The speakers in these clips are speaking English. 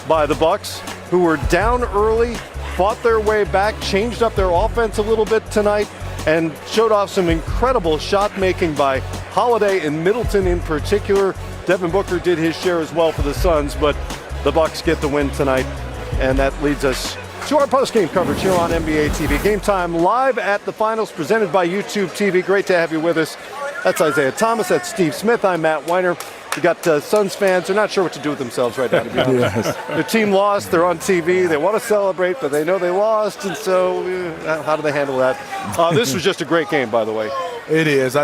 by the Bucks, who were down early, fought their way back, changed up their offense a little bit tonight, and showed off some incredible shot making by Holiday and Middleton in particular. Devin Booker did his share as well for the Suns, but the Bucks get the win tonight, and that leads us to our post-game coverage here on NBA TV. Game Time live at the finals, presented by YouTube TV. Great to have you with us. That's Isaiah Thomas. That's Steve Smith. I'm Matt Weiner. We got Suns fans. They're not sure what to do with themselves right now, to be honest. Yes. Their team lost. They're on TV. They want to celebrate, but they know they lost, and so how do they handle that? This was just a great game, by the way. It is.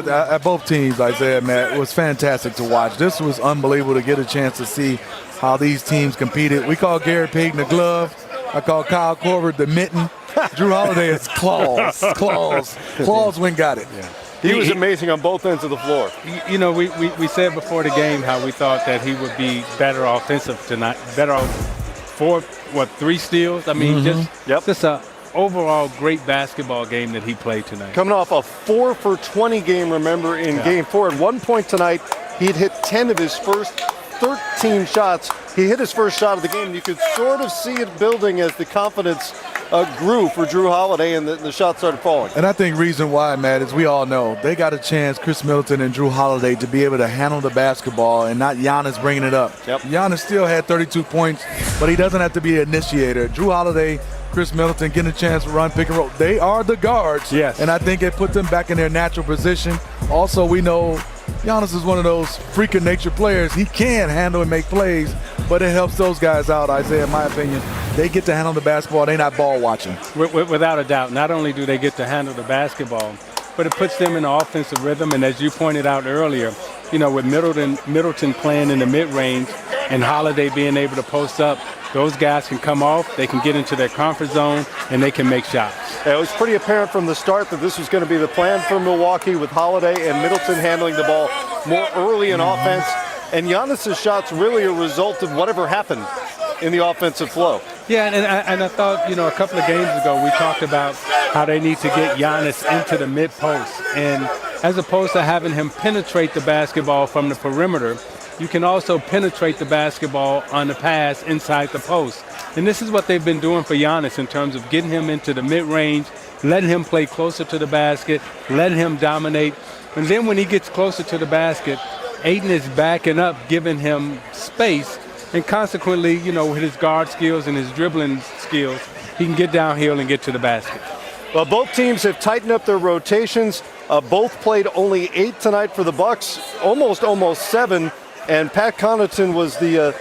Both teams, Isaiah, Matt, it was fantastic to watch. This was unbelievable to get a chance to see how these teams competed. We call Gary Payton the glove. I call Kyle Korver the mitten. Drew Holiday is claws. Claws when got it. Yeah. He was amazing on both ends of the floor. You know, we said before the game how we thought that he would be better offensive tonight, better for, 3 steals? I mean, just a overall great basketball game that he played tonight. Coming off a 4 for 20 game, remember, in Game 4. At one point tonight, he'd hit 10 of his first 13 shots. He hit his first shot of the game, and you could sort of see it building as the confidence grew for Drew Holiday, and the shots started falling. And I think reason why, Matt, is we all know they got a chance, Chris Middleton and Drew Holiday, to be able to handle the basketball and not Giannis bringing it up. Yep. Giannis still had 32 points, but he doesn't have to be an initiator. Drew Holiday, Chris Middleton getting a chance to run pick and roll. They are the guards. Yes. And I think it put them back in their natural position. Also, we know Giannis is one of those freak of nature players. He can handle and make plays, but it helps those guys out, Isaiah, in my opinion. They get to handle the basketball. They're not ball watching. Without a doubt. Not only do they get to handle the basketball, but it puts them in an offensive rhythm. And as you pointed out earlier, you know, with Middleton playing in the mid-range and Holiday being able to post up, those guys can come off, they can get into their comfort zone, and they can make shots. It was pretty apparent from the start that this was going to be the plan for Milwaukee, with Holiday and Middleton handling the ball more early in offense. And Giannis' shots really a result of whatever happened in the offensive flow. Yeah, and I thought, you know, a couple of games ago we talked about how they need to get Giannis into the mid-post. And as opposed to having him penetrate the basketball from the perimeter, you can also penetrate the basketball on the pass inside the post. And this is what they've been doing for Giannis in terms of getting him into the mid-range, letting him play closer to the basket, letting him dominate. And then when he gets closer to the basket, Ayton is backing up, giving him space. And consequently, you know, with his guard skills and his dribbling skills, he can get downhill and get to the basket. Well, both teams have tightened up their rotations. Both played only 8 tonight for the Bucks, almost 7. And Pat Connaughton was the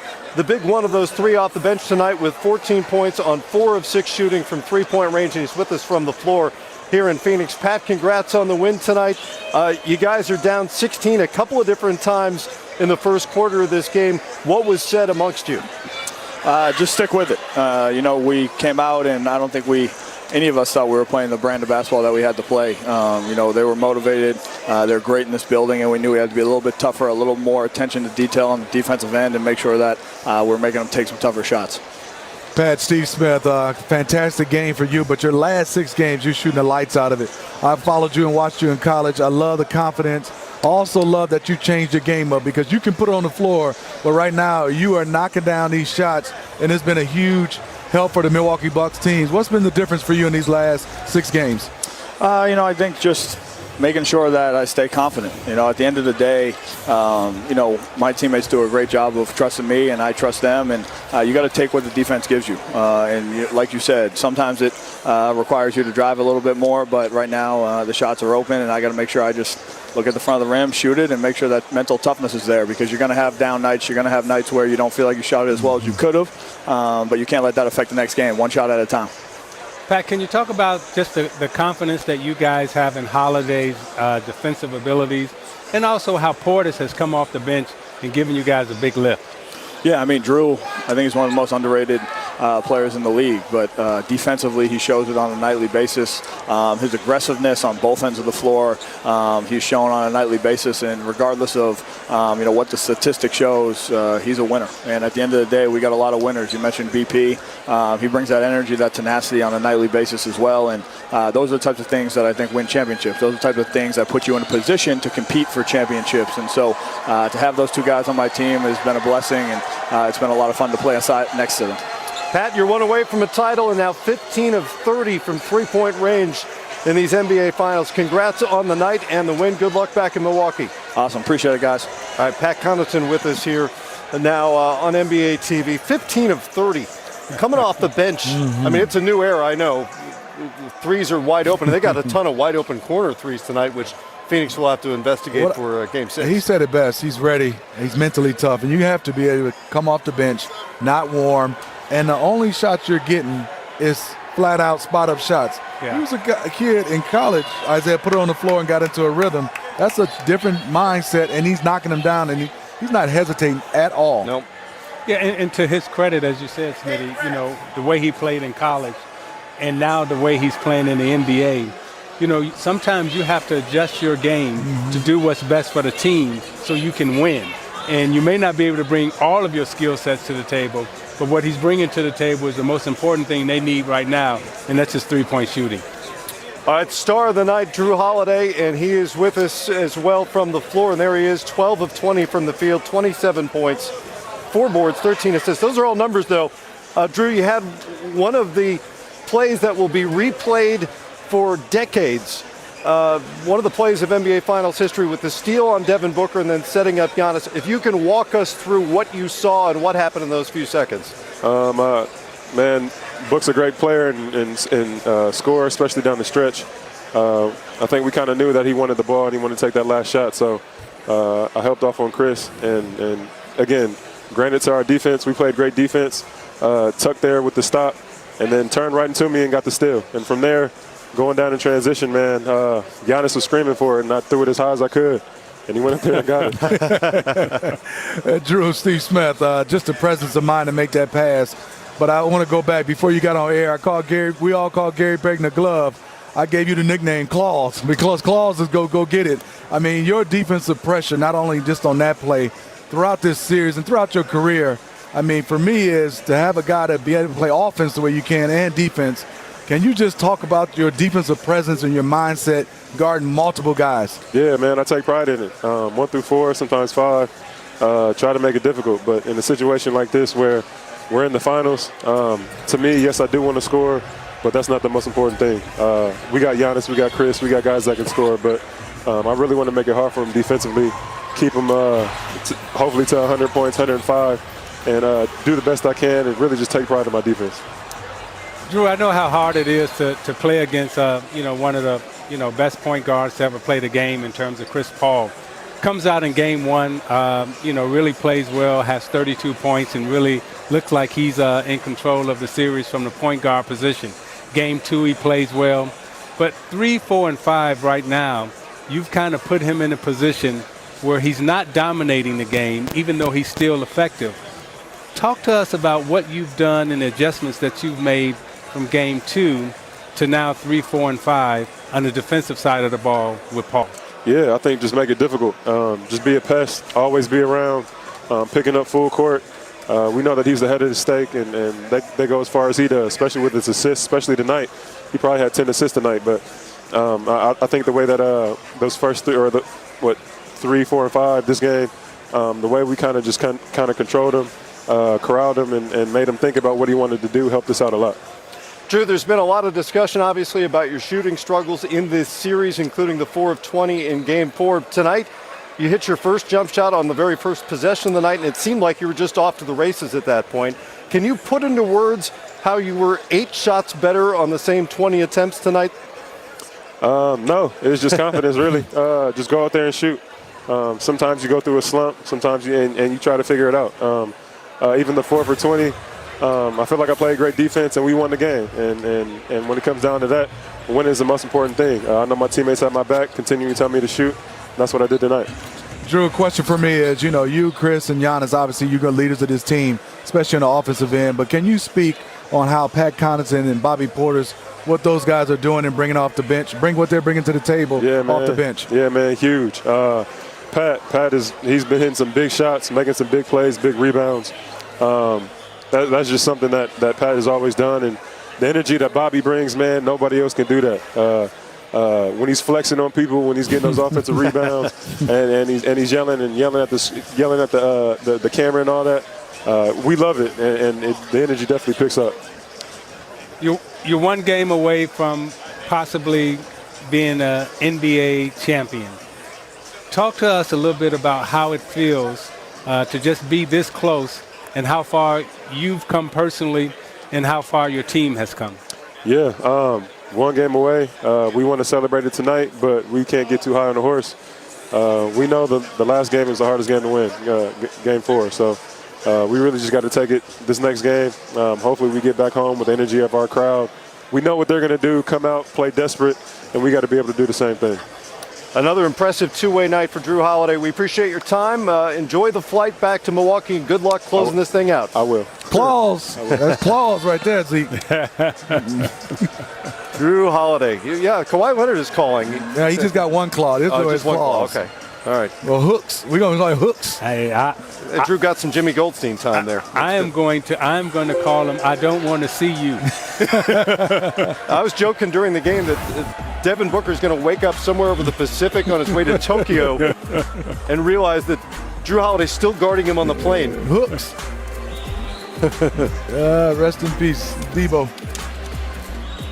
big one of those 3 off the bench tonight with 14 points on 4 of 6 shooting from three-point range, and he's with us from the floor here in Phoenix. Pat, congrats on the win tonight. You guys are down 16 a couple of different times in the first quarter of this game. What was said amongst you? Just stick with it. You know, we came out, and I don't think any of us thought we were playing the brand of basketball that we had to play. You know, they were motivated. They're great in this building, and we knew we had to be a little bit tougher, a little more attention to detail on the defensive end, and make sure that we're making them take some tougher shots. Pat, Steve Smith, fantastic game for you, but your last 6 games, you're shooting the lights out of it. I followed you and watched you in college. I love the confidence. I also love that you changed your game up, because you can put it on the floor, but right now you are knocking down these shots, and it's been a huge help for the Milwaukee Bucks teams. What's been the difference for you in these last 6 games? You know, I think just making sure that I stay confident. You know, at the end of the day, you know, my teammates do a great job of trusting me, and I trust them. And you got to take what the defense gives you. Like you said, sometimes it requires you to drive a little bit more. But right now, the shots are open, and I got to make sure I just look at the front of the rim, shoot it, and make sure that mental toughness is there, because you're going to have down nights. You're going to have nights where you don't feel like you shot it as well as you could have. But you can't let that affect the next game, one shot at a time. Pat, can you talk about just the confidence that you guys have in Holiday's defensive abilities, and also how Portis has come off the bench and given you guys a big lift? Yeah, I mean, Drew, I think he's one of the most underrated players in the league, but defensively he shows it on a nightly basis. His aggressiveness on both ends of the floor, he's shown on a nightly basis, and regardless of you know what the statistic shows, he's a winner. And at the end of the day, we got a lot of winners. You mentioned BP. He brings that energy, that tenacity on a nightly basis as well, and those are the types of things that I think win championships. Those are the types of things that put you in a position to compete for championships. And so to have those two guys on my team has been a blessing, and it's been a lot of fun to play aside next to them. Pat, you're one away from a title and now 15 of 30 from three-point range in these NBA Finals. Congrats on the night and the win. Good luck back in Milwaukee. Awesome. Appreciate it, guys. All right, Pat Connaughton with us here now on NBA TV. 15 of 30. Coming off the bench. I mean, it's a new era, I know. Threes are wide open. And they got a ton of wide open corner threes tonight, which Phoenix will have to investigate for Game 6. He said it best. He's ready. He's mentally tough. And you have to be able to come off the bench, not warm. And the only shot you're getting is flat-out spot-up shots. Yeah. He was a kid in college. Isaiah put it on the floor and got into a rhythm. That's a different mindset, and he's knocking him down, and he's not hesitating at all. Nope. Yeah, and to his credit, as you said, Smitty, you know, the way he played in college and now the way he's playing in the NBA, you know, sometimes you have to adjust your game to do what's best for the team so you can win. And you may not be able to bring all of your skill sets to the table, but what he's bringing to the table is the most important thing they need right now, and that's his three-point shooting. All right, star of the night, Drew Holiday, and he is with us as well from the floor. And there he is, 12 of 20 from the field, 27 points, 4 boards, 13 assists. Those are all numbers, though. Drew, you had one of the plays that will be replayed for decades. One of the plays of NBA Finals history with the steal on Devin Booker and then setting up Giannis. If you can walk us through what you saw and what happened in those few seconds. Man, Book's a great player and scorer, especially down the stretch. I think we kind of knew that he wanted the ball and he wanted to take that last shot. So I helped off on Kris. And again, granted to our defense, we played great defense, tucked there with the stop, and then turned right into me and got the steal. And from there, going down in transition, man, Giannis was screaming for it, and I threw it as high as I could. And he went up there and got it. Drew, Steve Smith, just the presence of mind to make that pass. But I want to go back. Before you got on air, we all called Gary Payton the glove. I gave you the nickname Claws because Claws is go get it. I mean, your defensive pressure, not only just on that play, throughout this series and throughout your career, I mean, for me is to have a guy that be able to play offense the way you can and defense. Can you just talk about your defensive presence and your mindset guarding multiple guys? Yeah, man, I take pride in it. 1 through 4, sometimes 5. Try to make it difficult. But in a situation like this where we're in the finals, to me, yes, I do want to score, but that's not the most important thing. We got Giannis, we got Kris, we got guys that can score, but I really want to make it hard for them defensively, keep them hopefully to 100 points, 105, and do the best I can and really just take pride in my defense. Drew, I know how hard it is to play against one of the best point guards to ever play the game in terms of Chris Paul. Comes out in game 1, really plays well, has 32 points, and really looks like he's in control of the series from the point guard position. Game 2, he plays well. But 3, 4, and 5 right now, you've kind of put him in a position where he's not dominating the game, even though he's still effective. Talk to us about what you've done and the adjustments that you've made from game 2 to now 3, 4, and 5 on the defensive side of the ball with Paul. Yeah, I think just make it difficult. Just be a pest, always be around, picking up full court. We know that he's the head of the stake, and they go as far as he does, especially with his assists, especially tonight. He probably had 10 assists tonight, but I think the way that those first 3, 4, and 5 this game, the way we kind of controlled him, corralled him, and made him think about what he wanted to do helped us out a lot. Drew, there's been a lot of discussion, obviously, about your shooting struggles in this series, including the 4 of 20 in Game 4. Tonight, you hit your first jump shot on the very first possession of the night, and it seemed like you were just off to the races at that point. Can you put into words how you were 8 shots better on the same 20 attempts tonight? No, it was just confidence, really. Just go out there and shoot. Sometimes you go through a slump, sometimes you try to figure it out. Even the 4 for 20, I feel like I played great defense and we won the game. And when it comes down to that, winning is the most important thing. I know my teammates have my back, continuing to tell me to shoot. That's what I did tonight. Drew, a question for me is, you, Kris, and Giannis, obviously you're the leaders of this team, especially on the offensive end. But can you speak on how Pat Connaughton and Bobby Portis, what those guys are doing and bringing off the bench, what they're bringing to the table off the bench? Yeah, man, huge. Pat he's been hitting some big shots, making some big plays, big rebounds. That's just something that Pat has always done. And the energy that Bobby brings, man, nobody else can do that. when he's flexing on people, when he's getting those offensive rebounds, and he's yelling at the camera and all that. We love it, and the energy definitely picks up. You're one game away from possibly being an NBA champion. Talk to us a little bit about how it feels to just be this close, and how far you've come personally, and how far your team has come. Yeah, one game away. We want to celebrate it tonight, but we can't get too high on the horse. We know the last game is the hardest game to win, game 4. So we really just got to take it this next game. Hopefully we get back home with the energy of our crowd. We know what they're going to do, come out, play desperate, and we got to be able to do the same thing. Another impressive two-way night for Jrue Holiday. We appreciate your time. Enjoy the flight back to Milwaukee, and good luck closing this thing out. I will. Applause. That's applause right there, Zeke. Jrue Holiday. Yeah, Kawhi Leonard is calling. Yeah, he just got one claw. This is just one claw. claws. Okay. All right. Well, hooks. We're going to like hooks. Hey, Jrue got some Jimmy Goldstein time there. I'm going to call him. I don't want to see you. I was joking during the game that Devin Booker is going to wake up somewhere over the Pacific on his way to Tokyo and realize that Jrue Holiday's still guarding him on the plane. Hooks. Rest in peace, Debo.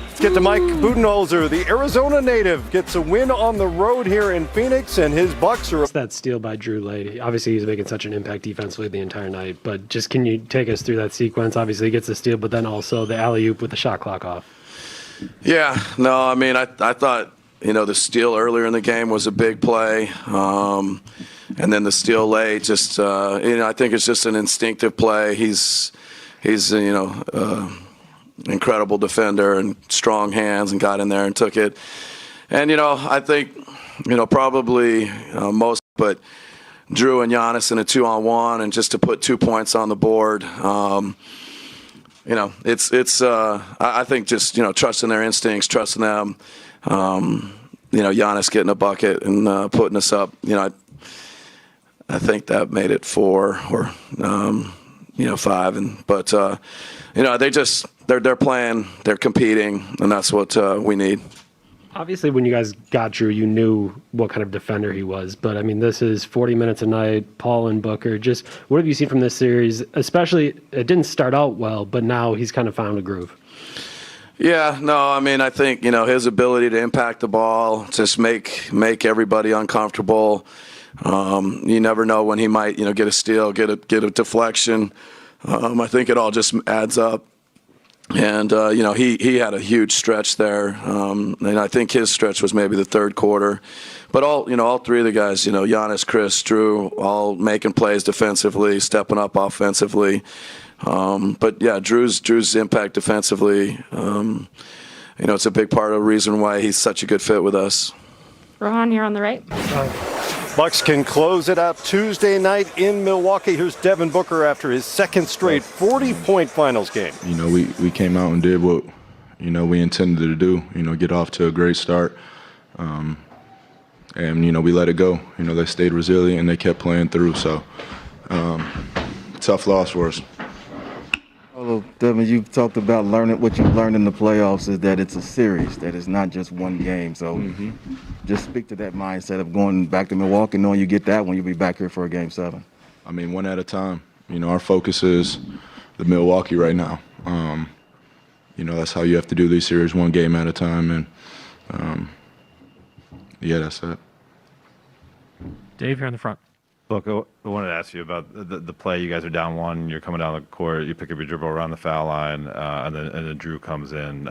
Let's get to Mike Budenholzer. The Arizona native gets a win on the road here in Phoenix, and his Bucks are. That steal by Jrue late. Obviously, he's making such an impact defensively the entire night. But just can you take us through that sequence? Obviously, he gets the steal, but then also the alley-oop with the shot clock off. Yeah, no, I mean, I thought, the steal earlier in the game was a big play. And then the steal late, just, I think it's just an instinctive play. He's incredible defender and strong hands, and got in there and took it. And, I think, probably most, but Jrue and Giannis in a 2-on-1, and just to put 2 points on the board, I think just, trusting their instincts, trusting them, Giannis getting a bucket and putting us up, I think that made it 4 or, 5. But they're playing, they're competing, and that's what we need. Obviously, when you guys got Jrue, you knew what kind of defender he was. But, I mean, this is 40 minutes a night, Paul and Booker. Just what have you seen from this series? Especially, it didn't start out well, but now he's kind of found a groove. Yeah, no, I mean, I think, his ability to impact the ball, just make everybody uncomfortable. You never know when he might, get a steal, get a deflection. I think it all just adds up. And, he had a huge stretch there. And I think his stretch was maybe the third quarter. But all three of the guys, Giannis, Kris, Jrue, all making plays defensively, stepping up offensively. But, yeah, Drew's impact defensively, it's a big part of the reason why he's such a good fit with us. Rohan, you're on the right. Bucks can close it out Tuesday night in Milwaukee. Here's Devin Booker after his second straight 40-point finals game. We came out and did what, we intended to do, get off to a great start. And, we let it go. They stayed resilient and they kept playing through. So, tough loss for us. Well, Devin, you've talked about what you've learned in the playoffs is that it's a series, that it's not just one game. So just speak to that mindset of going back to Milwaukee, knowing you get that one, you'll be back here for a Game 7. I mean, one at a time. Our focus is the Milwaukee right now. That's how you have to do these series, one game at a time. And, that's it. Dave, here in the front. Look, I wanted to ask you about the play. You guys are down 1. You're coming down the court. You pick up your dribble around the foul line, and then Jrue comes in.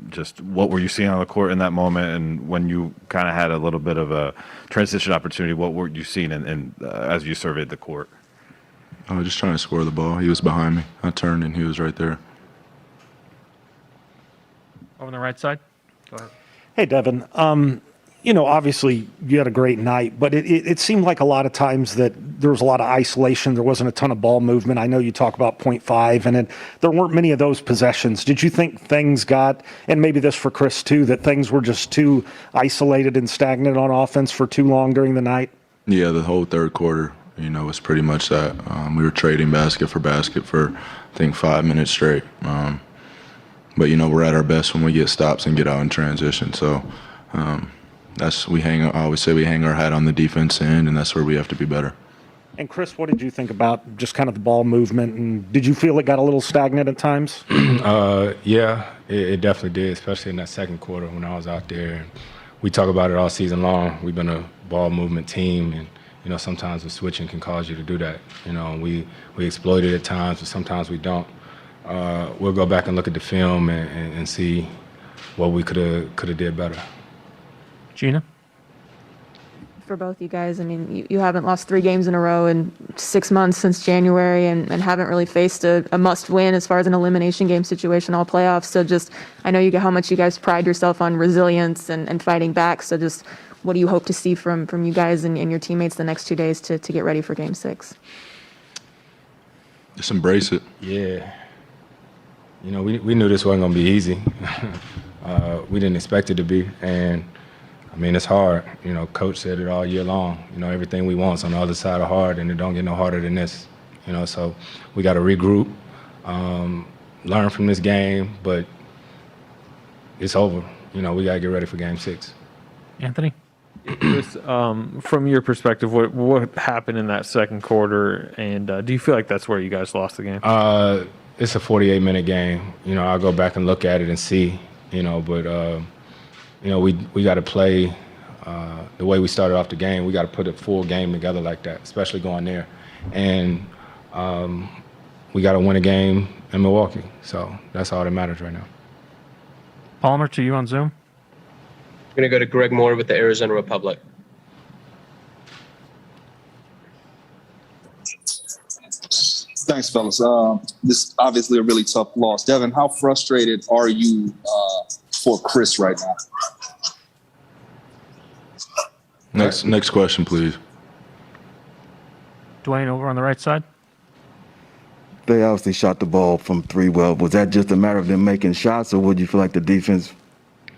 Just what were you seeing on the court in that moment? And when you kind of had a little bit of a transition opportunity, what were you seeing as you surveyed the court? I was just trying to score the ball. He was behind me. I turned, and he was right there. Over on the right side. Go ahead. Hey, Devin. Obviously you had a great night, but it seemed like a lot of times that there was a lot of isolation. There wasn't a ton of ball movement. I know you talk about 0.5, and there weren't many of those possessions. Did you think things got, and maybe this for Kris too, that things were just too isolated and stagnant on offense for too long during the night? Yeah, the whole third quarter, was pretty much that. We were trading basket for, I think, 5 minutes straight. But, we're at our best when we get stops and get out in transition. So, I always say we hang our hat on the defense end, and that's where we have to be better. And Kris, what did you think about just kind of the ball movement? And did you feel it got a little stagnant at times? Yeah, it definitely did, especially in that second quarter when I was out there. We talk about it all season long. We've been a ball movement team, and sometimes the switching can cause you to do that. We exploit it at times, but sometimes we don't. We'll go back and look at the film and see what we could have did better. Gina? For both you guys, I mean, you haven't lost 3 games in a row in 6 months since January and haven't really faced a must-win as far as an elimination game situation all playoffs. So just, I know how much you guys pride yourself on resilience and fighting back. So just what do you hope to see from you guys and your teammates the next 2 days to get ready for Game 6? Just embrace it. Yeah. We knew this wasn't going to be easy. We didn't expect it to be. And I mean, it's hard. Coach said it all year long. Everything we want's on the other side of hard, and it don't get no harder than this. So we got to regroup, learn from this game, but it's over. We got to get ready for Game 6. Anthony? Kris, from your perspective, what happened in that second quarter, and do you feel like that's where you guys lost the game? It's a 48-minute game. I'll go back and look at it and see, but we got to play the way we started off the game. We got to put a full game together like that, especially going there. And we got to win a game in Milwaukee. So that's all that matters right now. Palmer, to you on Zoom. I'm going to go to Greg Moore with the Arizona Republic. Thanks, fellas. This is obviously a really tough loss. Devin, how frustrated are you for Kris right now? Next question, please. Dwayne, over on the right side. They obviously shot the ball from 3 well. Was that just a matter of them making shots, or would you feel like the defense,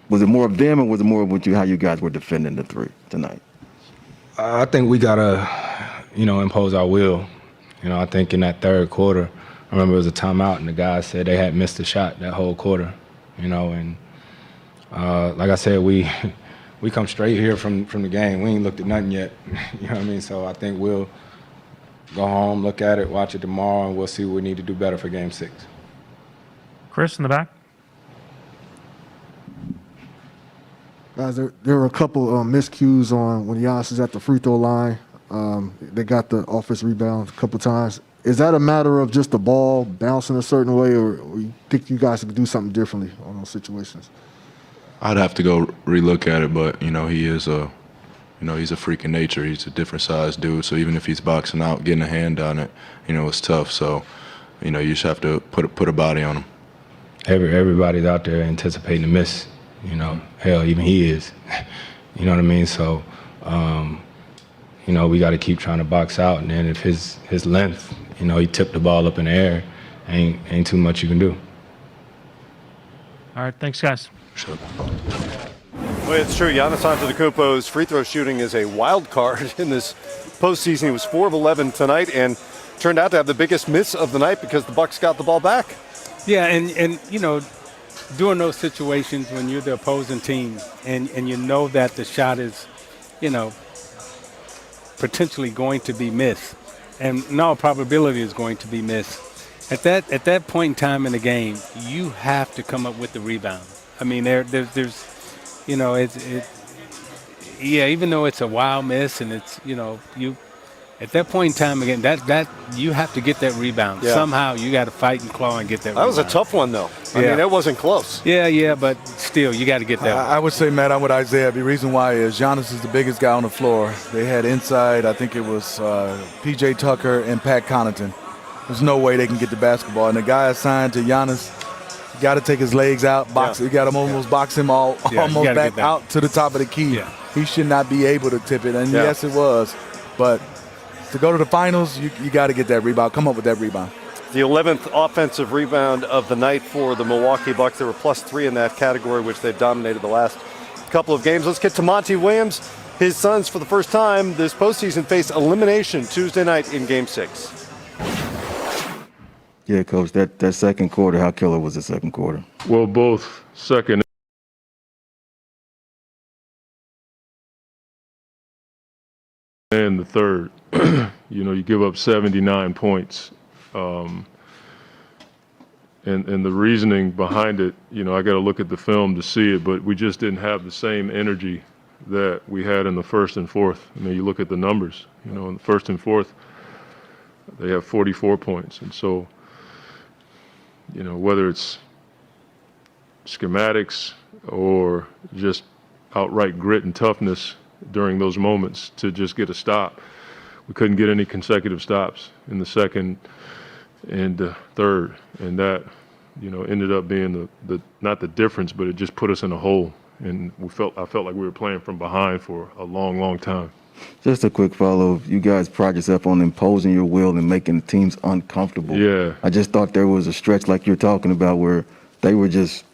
was it more of them, or was it more of how you guys were defending the 3 tonight? I think we got to, impose our will. I think in that third quarter, I remember it was a timeout, and the guys said they had missed a shot that whole quarter, and like I said, we come straight here from the game. We ain't looked at nothing yet, you know what I mean? So I think we'll go home, look at it, watch it tomorrow, and we'll see what we need to do better for Game 6. Kris in the back. Guys, there were a couple miscues on when Giannis is at the free throw line. They got the offensive rebound a couple times. Is that a matter of just the ball bouncing a certain way, or you think you guys could do something differently on those situations? I'd have to go relook at it, but he is he's a freak of nature. He's a different size dude. So even if he's boxing out, getting a hand on it, it's tough. So, you just have to put a body on him. Everybody's out there anticipating a miss. Hell, even he is. You know what I mean? So, we got to keep trying to box out. And then if his length, he tipped the ball up in the air, ain't too much you can do. All right, thanks, guys. Sure. Well, it's true. Giannis Antetokounmpo's free throw shooting is a wild card in this postseason. He was 4 of 11 tonight and turned out to have the biggest miss of the night because the Bucks got the ball back. Yeah, and during those situations when you're the opposing team and you know that the shot is, potentially going to be missed, and in all probability is going to be missed. At that point in time in the game, you have to come up with the rebound. I mean, there's even though it's a wild miss and it's, you at that point in time again, that you have to get that rebound. Yeah. Somehow you got to fight and claw and get that rebound. That was a tough one, though. I mean, it wasn't close. Yeah, but still, you got to get that one. I would say, Matt, I'm with Isaiah. The reason why is Giannis is the biggest guy on the floor. They had inside, I think it was P.J. Tucker and Pat Connaughton. There's no way they can get the basketball. And the guy assigned to Giannis, you got to take his legs out, box. You got to almost box him almost back out to the top of the key. Yeah. He should not be able to tip it. And yes, it was. But to go to the finals, you got to get that rebound. Come up with that rebound. The 11th offensive rebound of the night for the Milwaukee Bucks. They were +3 in that category, which they've dominated the last couple of games. Let's get to Monty Williams. His Suns, for the first time this postseason, face elimination Tuesday night in Game 6. Yeah, Coach, that second quarter, how killer was the second quarter? Well, both second understand the third. You give up 79 points. And the reasoning behind it, I got to look at the film to see it, but we just didn't have the same energy that we had in the first and fourth. You look at the numbers, in the first and fourth, they have 44 points. And so, whether it's schematics or just outright grit and toughness during those moments to just get a stop, we couldn't get any consecutive stops in the second and third. And that, ended up being the not the difference, but it just put us in a hole. And I felt like we were playing from behind for a long, long time. Just a quick follow. You guys pride yourself on imposing your will and making teams uncomfortable. Yeah. I just thought there was a stretch like you're talking about where they were just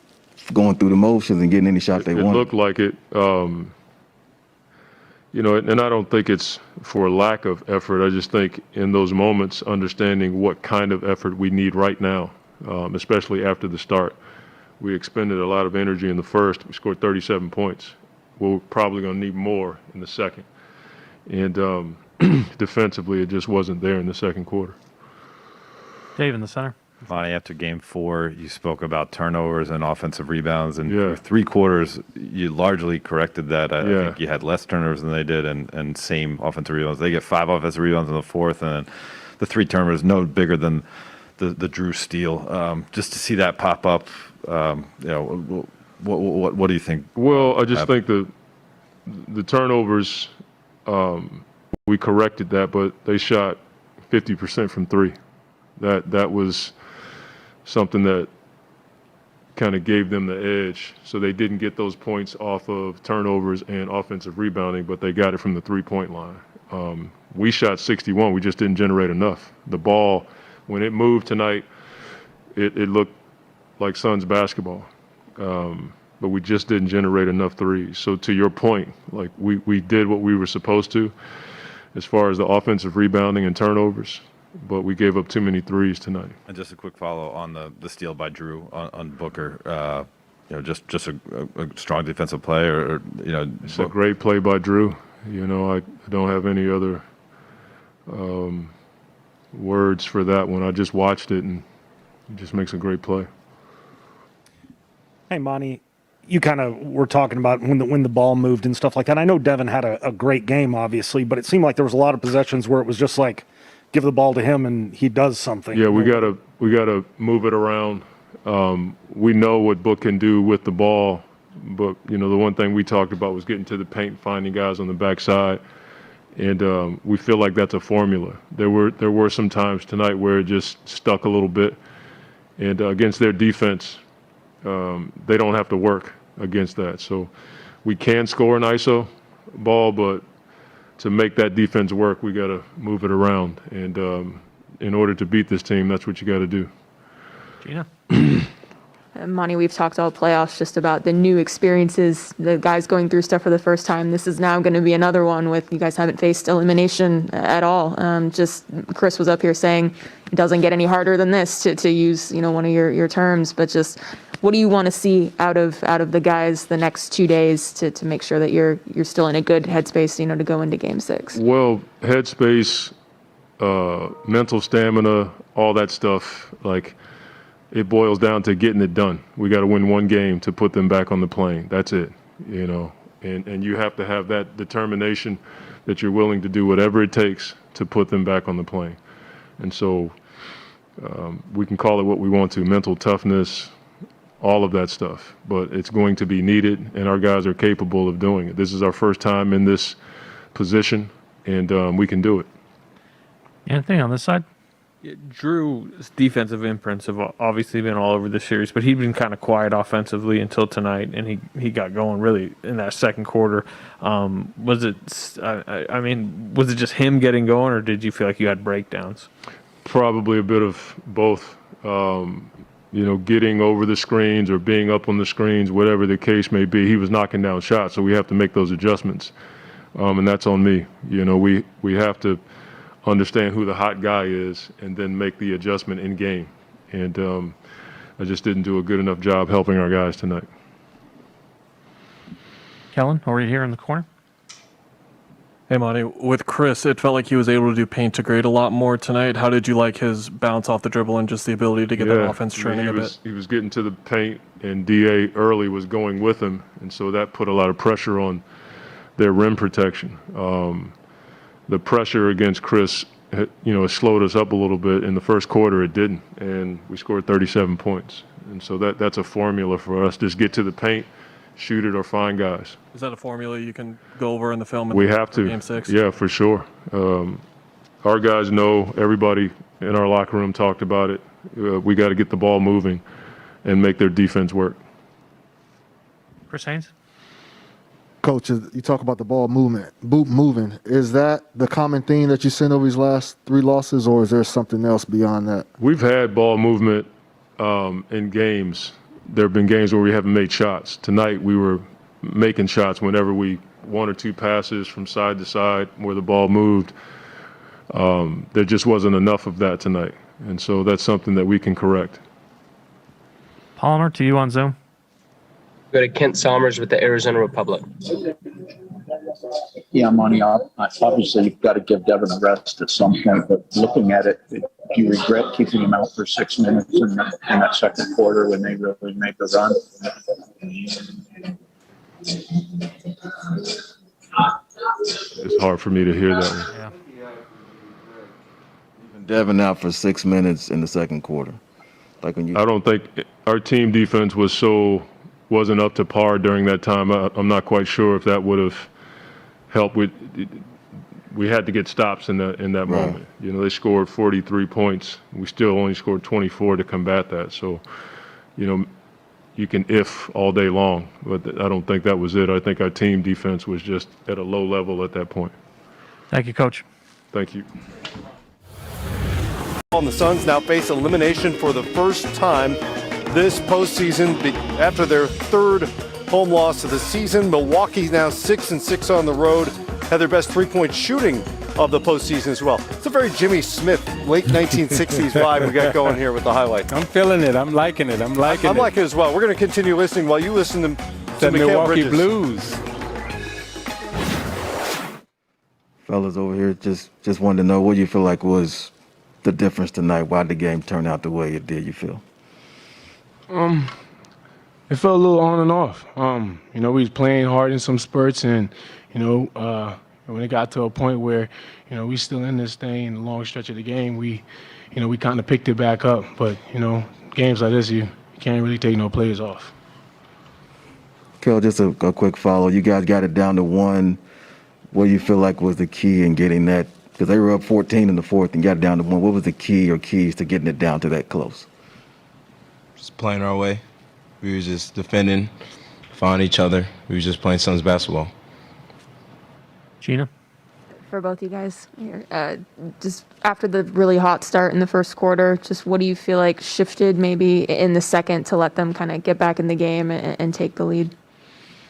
going through the motions and getting any shot they wanted. It looked like it. And I don't think it's for lack of effort. I just think in those moments, understanding what kind of effort we need right now, especially after the start. We expended a lot of energy in the first. We scored 37 points. We're probably going to need more in the second. And defensively, it just wasn't there in the second quarter. Dave in the center. Monty, after game 4, you spoke about turnovers and offensive rebounds, and for 3 quarters, you largely corrected that. I think you had less turnovers than they did, and same offensive rebounds. They get 5 offensive rebounds in the fourth, and then the 3 turnovers no bigger than the Drew steal. Just to see that pop up, what do you think? Well, I just think the turnovers, we corrected that, but they shot 50% from 3. That was something that kind of gave them the edge. So they didn't get those points off of turnovers and offensive rebounding, but they got it from the 3-point line. We shot 61. We just didn't generate enough. The ball, when it moved tonight, it looked like Suns basketball. But we just didn't generate enough threes. So to your point, like we did what we were supposed to as far as the offensive rebounding and turnovers, but we gave up too many threes tonight. And just a quick follow on the steal by Drew on Booker. Just a strong defensive play, or It's a great play by Drew. I don't have any other words for that one. I just watched it, and he just makes a great play. Hey, Monty, you kind of were talking about when the ball moved and stuff like that. I know Devin had a great game, obviously, but it seemed like there was a lot of possessions where it was just like, give the ball to him and he does something. Yeah, we gotta move it around. We know what Book can do with the ball, but the one thing we talked about was getting to the paint, finding guys on the backside, and we feel like that's a formula. There were some times tonight where it just stuck a little bit, and against their defense, they don't have to work against that. So we can score an ISO ball, but to make that defense work, we got to move it around. And in order to beat this team, that's what you got to do. Gina? Monty, we've talked all playoffs just about the new experiences, the guys going through stuff for the first time. This is now going to be another one with you guys haven't faced elimination at all. Just Kris was up here saying it doesn't get any harder than this, to use one of your terms, but just what do you want to see out of the guys the next 2 days to make sure that you're still in a good headspace, to go into Game 6? Well, headspace, mental stamina, all that stuff, like it boils down to getting it done. We got to win one game to put them back on the plane. That's it, and you have to have that determination that you're willing to do whatever it takes to put them back on the plane. And so we can call it what we want to, mental toughness, all of that stuff, but it's going to be needed, and our guys are capable of doing it. This is our first time in this position, and we can do it. Anything on this side? Drew's defensive imprints have obviously been all over the series, but he'd been kind of quiet offensively until tonight, and he got going really in that second quarter. Was it just him getting going, or did you feel like you had breakdowns? Probably a bit of both. Getting over the screens or being up on the screens, whatever the case may be. He was knocking down shots, so we have to make those adjustments, and that's on me. We have to understand who the hot guy is and then make the adjustment in game. And I just didn't do a good enough job helping our guys tonight. Kellen, over here in the corner. Hey, Monty. With Kris, it felt like he was able to do paint to grade a lot more tonight. How did you like his bounce off the dribble and just the ability to get that offense churning a bit? He was getting to the paint, and DA early was going with him, and so that put a lot of pressure on their rim protection. The pressure against Kris, it slowed us up a little bit. In the first quarter, it didn't, and we scored 37 points. And so that's a formula for us. Just get to the paint, shoot it, or find guys. Is that a formula you can go over in the film? We have to. Game 6? Yeah, for sure. Our guys know. Everybody in our locker room talked about it. We got to get the ball moving and make their defense work. Chris Haynes? Coach, you talk about the ball moving. Is that the common theme that you seen over these last 3 losses, or is there something else beyond that? We've had ball movement in games. There have been games where we haven't made shots. Tonight we were making shots whenever we 1 or 2 passes from side to side where the ball moved. There just wasn't enough of that tonight. And so that's something that we can correct. Palmer, to you on Zoom. Go to Kent Somers with the Arizona Republic. Yeah, Monty, obviously you've got to give Devin a rest at some point, but looking at it, do you regret keeping him out for 6 minutes in that second quarter when they really made the run? It's hard for me to hear that one. Devin out for 6 minutes in the second quarter. Like when you, I don't think our team defense wasn't up to par during that time. I'm not quite sure if that would have helped with. We had to get stops in that moment. They scored 43 points. We still only scored 24 to combat that. So, you can if all day long, but I don't think that was it. I think our team defense was just at a low level at that point. Thank you, Coach. Thank you. The Suns now face elimination for the first time this postseason after their 3rd home loss of the season. Milwaukee now 6-6 on the road, had their best 3-point shooting of the postseason as well. It's a very Jimmy Smith late 1960s vibe we got going here with the highlight. I'm feeling it. I'm liking it. I'm liking it as well. We're going to continue listening while you listen to the Milwaukee Bridges. Blues. fellas over here, just wanted to know what you feel like was the difference tonight. Why did the game turn out the way it did, you feel? It felt a little on and off. We was playing hard in some spurts, and when it got to a point where we still in this thing in the long stretch of the game, we kind of picked it back up. But games like this, you can't really take no players off. Kel, just a quick follow. You guys got it down to 1. What do you feel like was the key in getting that? Because they were up 14 in the fourth and got it down to 1. What was the key or keys to getting it down to that close? Just playing our way. We were just defending, finding each other. We were just playing Suns basketball. Gina? For both you guys, just after the really hot start in the first quarter, just what do you feel like shifted maybe in the second to let them kind of get back in the game and take the lead?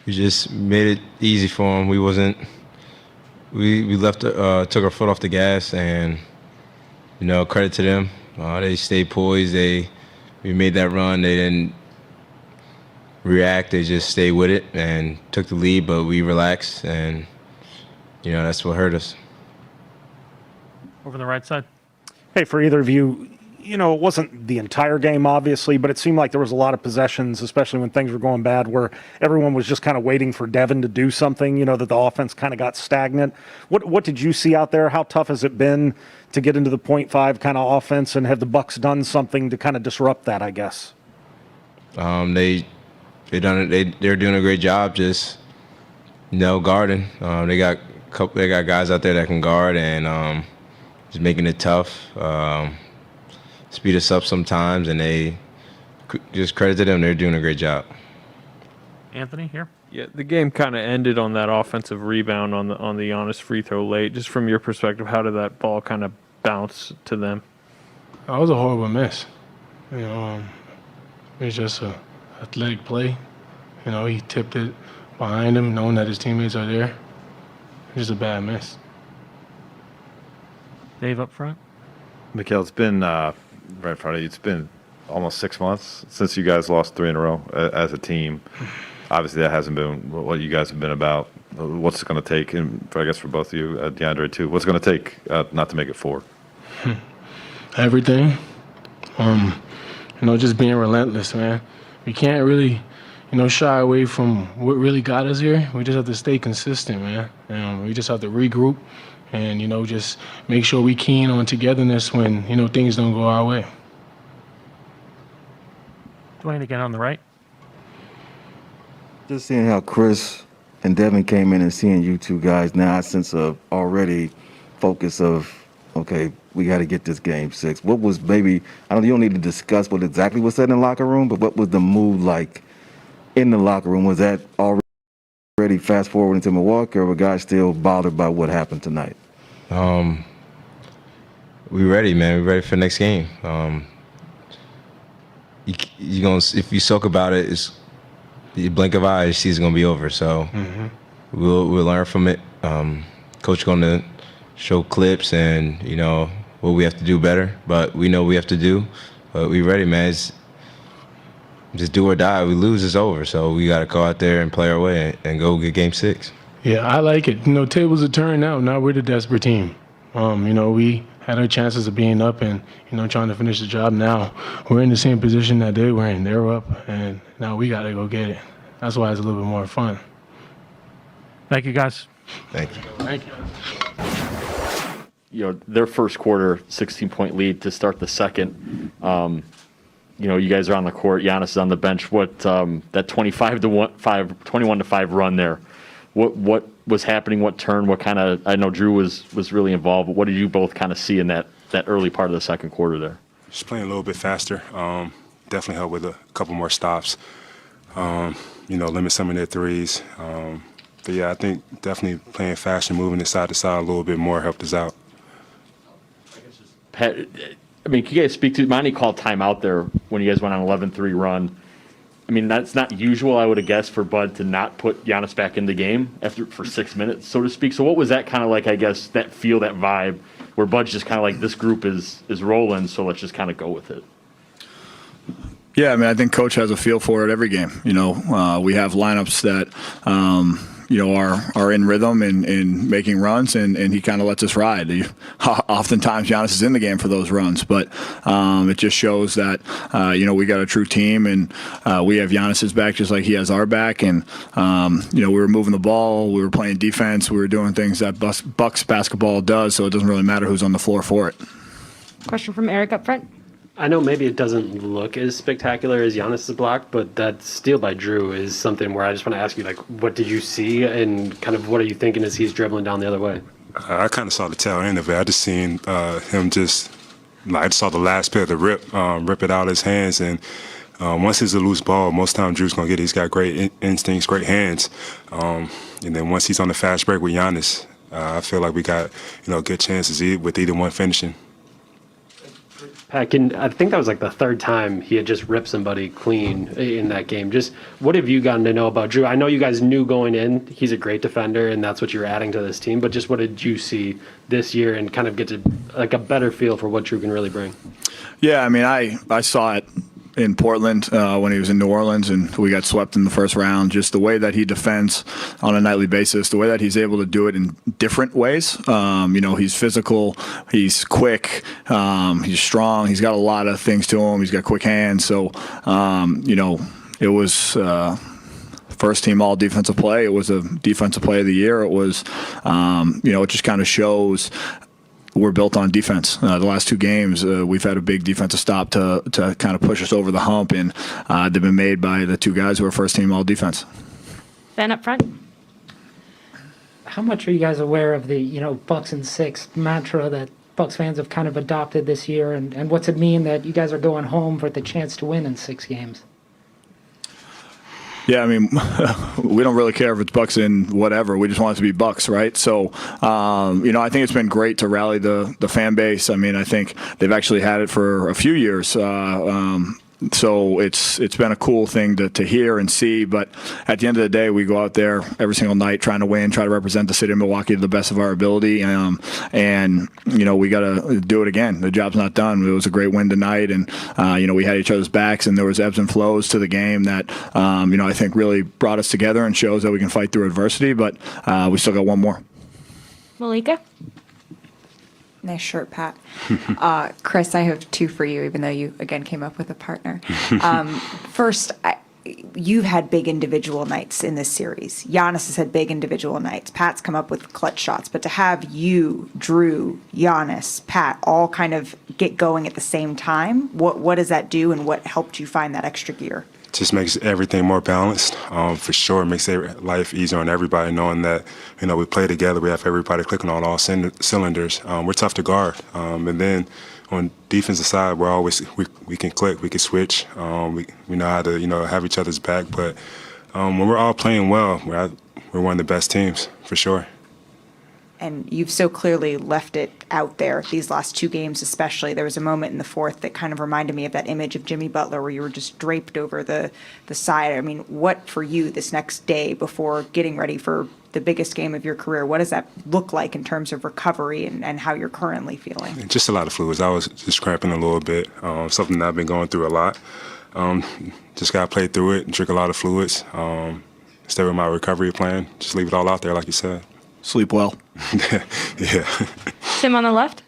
We just made it easy for them. We left, took our foot off the gas, and credit to them. They stayed poised. We made that run. They didn't react. They just stayed with it and took the lead. But we relaxed, and that's what hurt us. Over the right side. Hey, for either of you, it wasn't the entire game, obviously, but it seemed like there was a lot of possessions, especially when things were going bad, where everyone was just kind of waiting for Devin to do something, that the offense kind of got stagnant. What did you see out there? How tough has it been to get into the 0.5 kind of offense, and have the Bucks done something to kind of disrupt that, I guess? They're doing a great job just guarding. They got guys out there that can guard and just making it tough. Speed us up sometimes, and they just credit to them. They're doing a great job. Anthony, here. Yeah, the game kind of ended on that offensive rebound on the Giannis free throw late. Just from your perspective, how did that ball kind of bounce to them? It was a horrible miss. It's just a athletic play. He tipped it behind him, knowing that his teammates are there. Just a bad miss. Dave up front. Mikhail, it's been right in front of you. It's been almost 6 months since you guys lost 3 in a row as a team. Obviously, that hasn't been what you guys have been about. what's it going to take, and I guess for both of you, Deandre too, what's it going to take not to make it 4? Everything. Just being relentless, man. We can't really, shy away from what really got us here. We just have to stay consistent, man. We just have to regroup and, just make sure we keen on togetherness when, things don't go our way. Dwayne again on the right. Just seeing how Kris and Devin came in and seeing you two guys now, a sense of already focus of, okay, we got to get this game 6. What was maybe, you don't need to discuss what exactly was said in the locker room, but what was the mood like in the locker room? Was that already fast forward into Milwaukee, or were guys still bothered by what happened tonight? We ready, man. We ready for the next game. You gonna, if you soak about it, it's the blink of eye, season's gonna be over. So we'll learn from it. Coach gonna show clips and what we have to do better, but we know what we have to do. But we ready, man. It's just do or die. We lose, it's over. So we got to go out there and play our way and go get game 6. Yeah, I like it. Tables are turned now. Now we're the desperate team. We had our chances of being up and, trying to finish the job. Now we're in the same position that they were in. They were up, and now we got to go get it. That's why it's a little bit more fun. Thank you, guys. Thank you. Thank you. Their first quarter 16-point lead to start the second. You guys are on the court. Giannis is on the bench. What that 21-5 run there? What was happening? What turn? What kind of? I know Drew was really involved. But what did you both kind of see in that early part of the second quarter there? Just playing a little bit faster. Definitely helped with a couple more stops. Limit some of their threes. But yeah, I think definitely playing faster, moving it side to side a little bit more helped us out. Pat, can you guys speak to Monty called timeout there when you guys went on 11-3 run? That's not usual, I would have guessed, for Bud to not put Giannis back in the game for 6 minutes, so to speak. So what was that kind of like, I guess, that feel, that vibe, where Bud's just kind of like, this group is rolling, so let's just kind of go with it? Yeah, I think Coach has a feel for it every game. We have lineups that are in rhythm and making runs, and he kind of lets us ride. Oftentimes, Giannis is in the game for those runs, but it just shows that we got a true team, and we have Giannis's back just like he has our back. And we were moving the ball, we were playing defense, we were doing things that Bucks basketball does, so it doesn't really matter who's on the floor for it. Question from Eric up front. I know maybe it doesn't look as spectacular as Giannis' block, but that steal by Drew is something where I just want to ask you, what did you see, and kind of what are you thinking as he's dribbling down the other way? I kind of saw the tail end of it. I just seen him I just saw the last play of the rip it out of his hands, and once it's a loose ball, most time Drew's going to get it. He's got great instincts, great hands, and then once he's on the fast break with Giannis, I feel like we got good chances with either one finishing. Pat, I think that was the third time he had just ripped somebody clean in that game. Just what have you gotten to know about Drew? I know you guys knew going in he's a great defender, and that's what you're adding to this team. But just what did you see this year, and kind of get to a better feel for what Drew can really bring? Yeah, I saw it in Portland when he was in New Orleans and we got swept in the first round. Just the way that he defends on a nightly basis, the way that he's able to do it in different ways. He's physical, he's quick, he's strong, he's got a lot of things to him, he's got quick hands. So, it was first team all defensive play. It was a defensive play of the year. It was, it just kind of shows we're built on defense. The last 2 games, we've had a big defensive stop to kind of push us over the hump, and they've been made by the 2 guys who are first team all defense. Ben up front. How much are you guys aware of the Bucks in 6 mantra that Bucks fans have kind of adopted this year, and what's it mean that you guys are going home for the chance to win in 6 games? Yeah, we don't really care if it's Bucks in whatever. We just want it to be Bucks, right? So, I think it's been great to rally the fan base. I think they've actually had it for a few years. So it's been a cool thing to hear and see. But at the end of the day, we go out there every single night trying to win, try to represent the city of Milwaukee to the best of our ability. And we got to do it again. The job's not done. It was a great win tonight, and we had each other's backs, and there was ebbs and flows to the game that I think really brought us together and shows that we can fight through adversity. But we still got one more. Malika? Nice shirt, Pat. Kris, I have two for you, even though you, again, came up with a partner. First, you've had big individual nights in this series. Giannis has had big individual nights. Pat's come up with clutch shots. But to have you, Drew, Giannis, Pat, all kind of get going at the same time, what does that do, and what helped you find that extra gear? Just makes everything more balanced. For sure, it makes life easier on everybody, knowing that we play together. We have everybody clicking on all cylinders. We're tough to guard, and then on defensive side, we can click, we can switch. We know how to have each other's back. But when we're all playing well, we're one of the best teams for sure. And you've so clearly left it out there these last two games especially. There was a moment in the fourth that kind of reminded me of that image of Jimmy Butler where you were just draped over the side. I mean, what for you this next day before getting ready for the biggest game of your career, what does that look like in terms of recovery and how you're currently feeling? Just a lot of fluids. I was just cramping a little bit, something that I've been going through a lot. Just got to play through it, drink a lot of fluids, stay with my recovery plan, just leave it all out there like you said. Sleep well. Yeah. Tim on the left?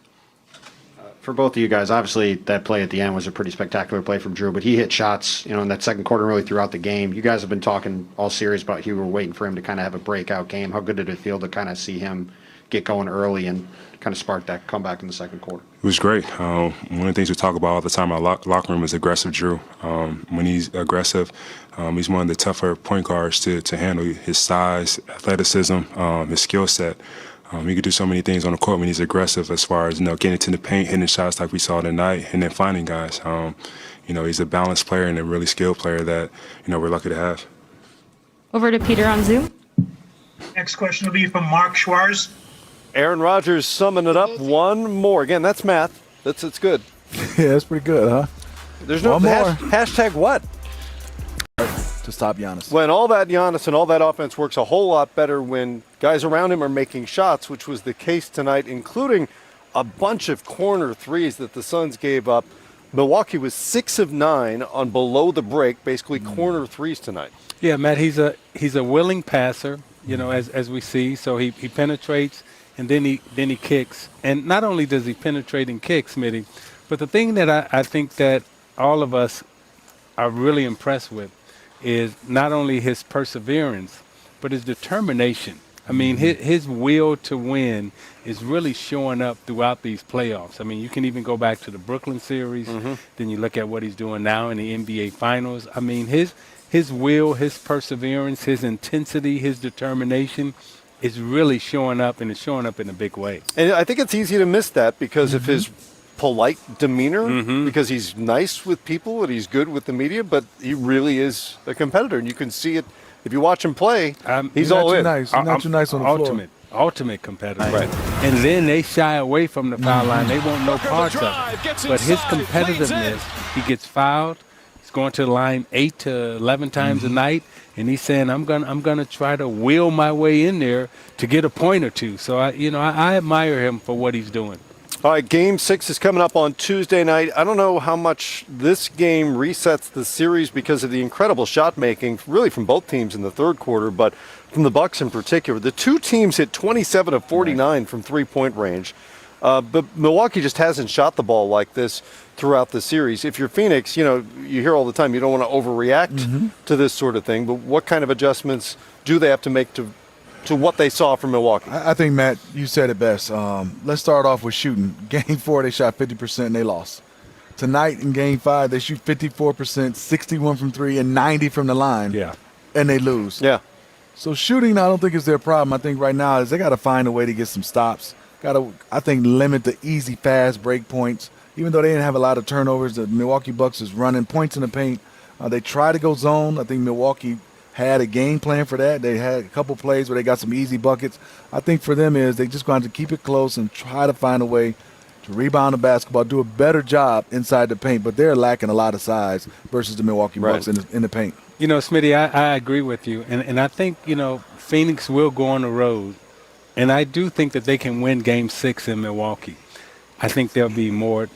For both of you guys, obviously that play at the end was a pretty spectacular play from Drew, but he hit shots, in that second quarter really throughout the game. You guys have been talking all series about you were waiting for him to kind of have a breakout game. How good did it feel to kind of see him get going early and kind of spark that comeback in the second quarter? It was great. One of the things we talk about all the time in our locker room is aggressive Drew. When he's aggressive, he's one of the tougher point guards to handle. His size, athleticism, his skill set. He could do so many things on the court when he's aggressive as far as, getting to the paint, hitting shots like we saw tonight, and then finding guys. He's a balanced player and a really skilled player that, we're lucky to have. Over to Peter on Zoom. Next question will be from Mark Schwarz. Aaron Rodgers summing it up one more. Again, that's math. It's good. Yeah, that's pretty good, huh? There's no one more. hashtag what? To stop Giannis. When all that Giannis and all that offense works a whole lot better when guys around him are making shots, which was the case tonight, including a bunch of corner threes that the Suns gave up. Milwaukee was 6 of 9 on below the break, basically corner threes tonight. Yeah, Matt, he's a willing passer, as we see. So he penetrates and then he kicks. And not only does he penetrate and kick, Smitty, but the thing that I think that all of us are really impressed with is not only his perseverance, but his determination. I mean, his will to win is really showing up throughout these playoffs. I mean, you can even go back to the Brooklyn series. Then you look at what he's doing now in the NBA Finals. I mean, his will, his perseverance, his intensity, his determination is really showing up, and it's showing up in a big way. And I think it's easy to miss that because of his polite demeanor, because he's nice with people and he's good with the media, but he really is a competitor, and you can see it if you watch him play. He's all in. Nice. He's not too nice on the floor. Ultimate competitor. Right. And then they shy away from the foul line. They want no parts of it. But his competitiveness, he gets fouled. He's going to the line 8 to 11 times a night, and he's saying, I'm gonna try to will my way in there to get a point or two. So I admire him for what he's doing. All right, Game 6 is coming up on Tuesday night. I don't know how much this game resets the series because of the incredible shot making, really from both teams in the third quarter, but from the Bucks in particular. The two teams hit 27 of 49 from three-point range, but Milwaukee just hasn't shot the ball like this throughout the series. If you're Phoenix, you hear all the time you don't want to overreact to this sort of thing, but what kind of adjustments do they have to make to what they saw from Milwaukee? I think, Matt, you said it best. Let's start off with shooting. Game 4, they shot 50% and they lost. Tonight in Game 5, they shoot 54%, 61 from 3, and 90 from the line. Yeah. And they lose. Yeah. So shooting, I don't think is their problem. I think right now is they got to find a way to get some stops. Got to, I think, limit the easy, fast break points. Even though they didn't have a lot of turnovers, the Milwaukee Bucks is running points in the paint. They try to go zone. I think Milwaukee had a game plan for that. They had a couple plays where they got some easy buckets. I think for them is they just going to keep it close and try to find a way to rebound the basketball, do a better job inside the paint, but they're lacking a lot of size versus the Milwaukee Bucks in the paint. You know, Smitty, I agree with you. And I think, you know, Phoenix will go on the road. And I do think that they can win Game 6 in Milwaukee. I think they'll be more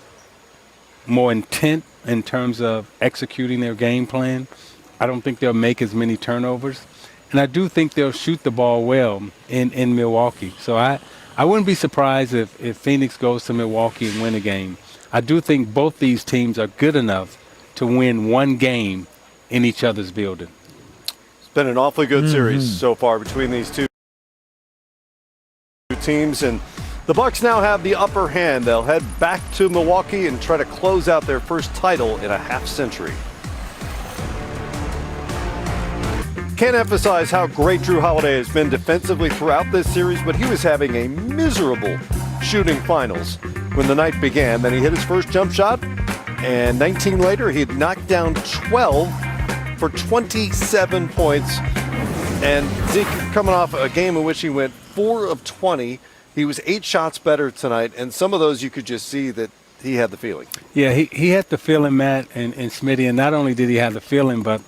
intent in terms of executing their game plan. I don't think they'll make as many turnovers. And I do think they'll shoot the ball well in Milwaukee. So I wouldn't be surprised if Phoenix goes to Milwaukee and win a game. I do think both these teams are good enough to win one game in each other's building. It's been an awfully good series so far between these two teams, and the Bucks now have the upper hand. They'll head back to Milwaukee and try to close out their first title in a half century. Can't emphasize how great Jrue Holiday has been defensively throughout this series, but he was having a miserable shooting finals when the night began. Then he hit his first jump shot, and 19 later, he had knocked down 12 for 27 points. And Zeke coming off a game in which he went 4 of 20. He was 8 shots better tonight, and some of those you could just see that he had the feeling. Yeah, he had the feeling, Matt and Smitty, and not only did he have the feeling, but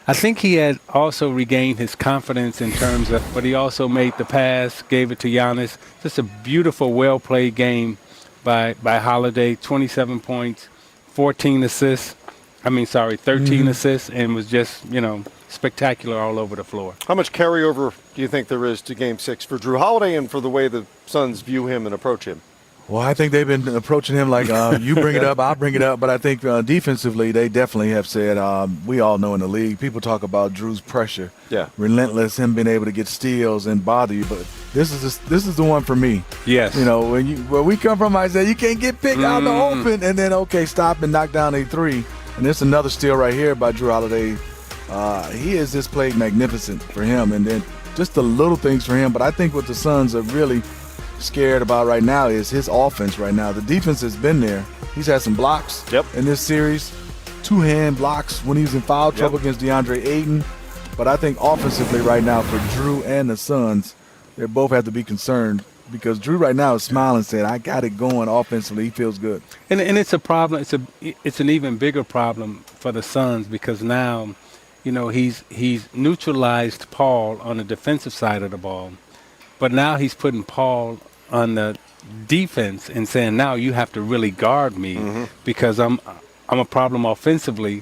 I think he had also regained his confidence in terms of, but he also made the pass, gave it to Giannis. Just a beautiful, well-played game by Holiday, 27 points, 13 assists, and was just, you know, spectacular all over the floor. How much carryover do you think there is to Game 6 for Jrue Holiday and for the way the Suns view him and approach him? Well, I think they've been approaching him like, you bring it up, I'll bring it up. But I think defensively, they definitely have said, we all know in the league, people talk about Drew's pressure. Yeah. Relentless, him being able to get steals and bother you. But this is the one for me. Yes. You know, where we come from, Isaiah, you can't get picked out in the open and then, stop and knock down a 3. And there's another steal right here by Jrue Holiday. He has just played magnificent for him. And then just the little things for him. But I think what the Suns are really scared about right now is his offense right now. The defense has been there. He's had some blocks in this series, 2-hand blocks when he was in foul trouble against Deandre Ayton. But I think offensively right now for Jrue and the Suns, they both have to be concerned because Jrue right now is smiling, saying, I got it going offensively. He feels good. And it's a problem. It's an even bigger problem for the Suns because now, you know, he's neutralized Paul on the defensive side of the ball. But now he's putting Paul on the defense and saying, now you have to really guard me because I'm a problem offensively.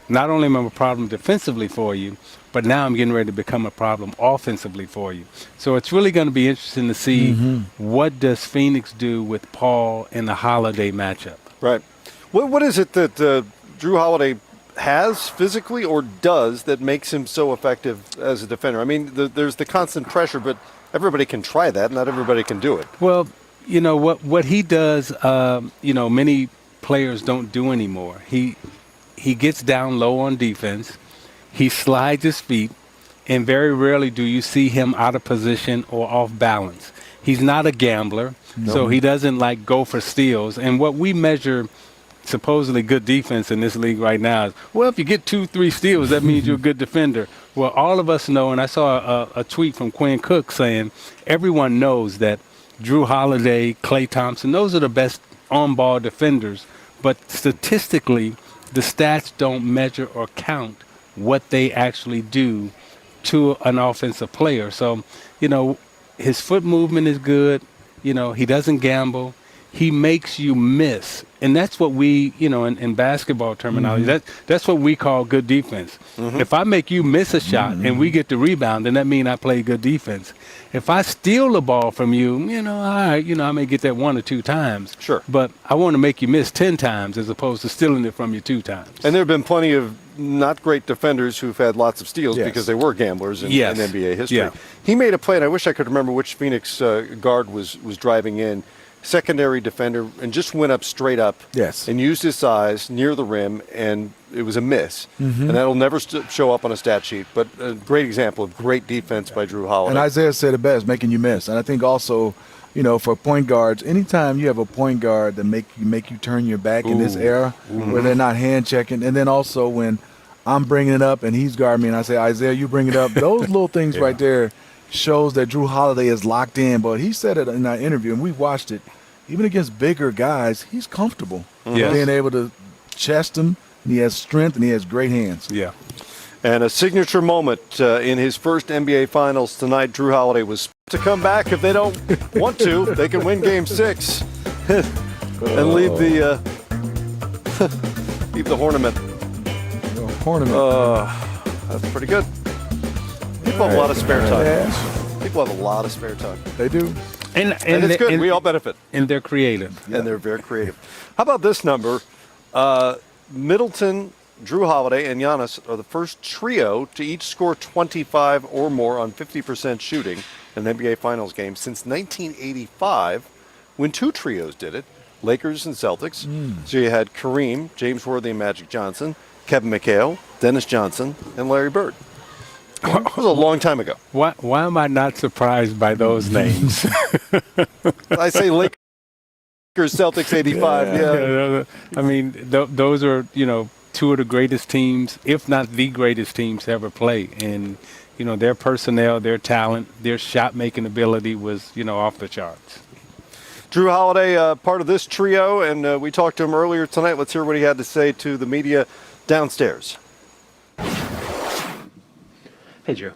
Not only am I a problem defensively for you, but now I'm getting ready to become a problem offensively for you. So it's really going to be interesting to see what does Phoenix do with Paul in the Holiday matchup. Right. What is it that Jrue Holiday has physically or does that makes him so effective as a defender? I mean, there's the constant pressure, but everybody can try that. Not everybody can do it. Well, you know, what he does, many players don't do anymore. He gets down low on defense. He slides his feet, and very rarely do you see him out of position or off balance. He's not a gambler, so he doesn't, go for steals. And what we measure supposedly good defense in this league right now is, well, if you get 2-3 steals, that means you're a good defender. Well, all of us know, and I saw a tweet from Quinn Cook saying everyone knows that Jrue Holiday, Klay Thompson, those are the best on-ball defenders. But statistically, the stats don't measure or count what they actually do to an offensive player. So, you know, his foot movement is good. You know, he doesn't gamble. He makes you miss. And that's what we, in basketball terminology, that's what we call good defense. If I make you miss a shot and we get the rebound, then that means I play good defense. If I steal the ball from you, all right, I may get that 1 or 2 times. Sure. But I want to make you miss 10 times as opposed to stealing it from you 2 times. And there have been plenty of not great defenders who've had lots of steals because they were gamblers in NBA history. Yeah. He made a play, and I wish I could remember which Phoenix guard was driving in. Secondary defender, and just went up straight up and used his size near the rim, and it was a miss. And that'll never show up on a stat sheet, but a great example of great defense by Jrue Holiday. And Isaiah said it best, making you miss. And I think also, for point guards, anytime you have a point guard that make you turn your back in this era where they're not hand checking, and then also when I'm bringing it up and he's guarding me and I say, Isaiah, you bring it up, those little things right there shows that Jrue Holiday is locked in. But he said it in our interview, and we watched it. even against bigger guys, he's comfortable Yes. being able to chest him. And he has strength and he has great hands. Yeah. And a signature moment in his first NBA Finals tonight. Drew Holiday was to come back if they don't want to. They can win Game 6 and leave the leave the ornament. That's pretty good. People have a lot of spare time. Yes. People have a lot of spare time. They do. And it's good. We all benefit. And they're creative. And they're very creative. How about this number? Middleton, Drew Holiday, and Giannis are the first trio to each score 25 or more on 50% shooting in an NBA Finals game since 1985, when two trios did it, Lakers and Celtics. So you had Kareem, James Worthy, and Magic Johnson, Kevin McHale, Dennis Johnson, and Larry Bird. It was a long time ago. Why am I not surprised by those names? I say Lakers, Celtics, 85. Yeah. I mean, those are, two of the greatest teams, if not the greatest teams to ever play. And, their personnel, their talent, their shot-making ability was, off the charts. Drew Holiday, part of this trio, and we talked to him earlier tonight. Let's hear what he had to say to the media downstairs. Hey, Drew.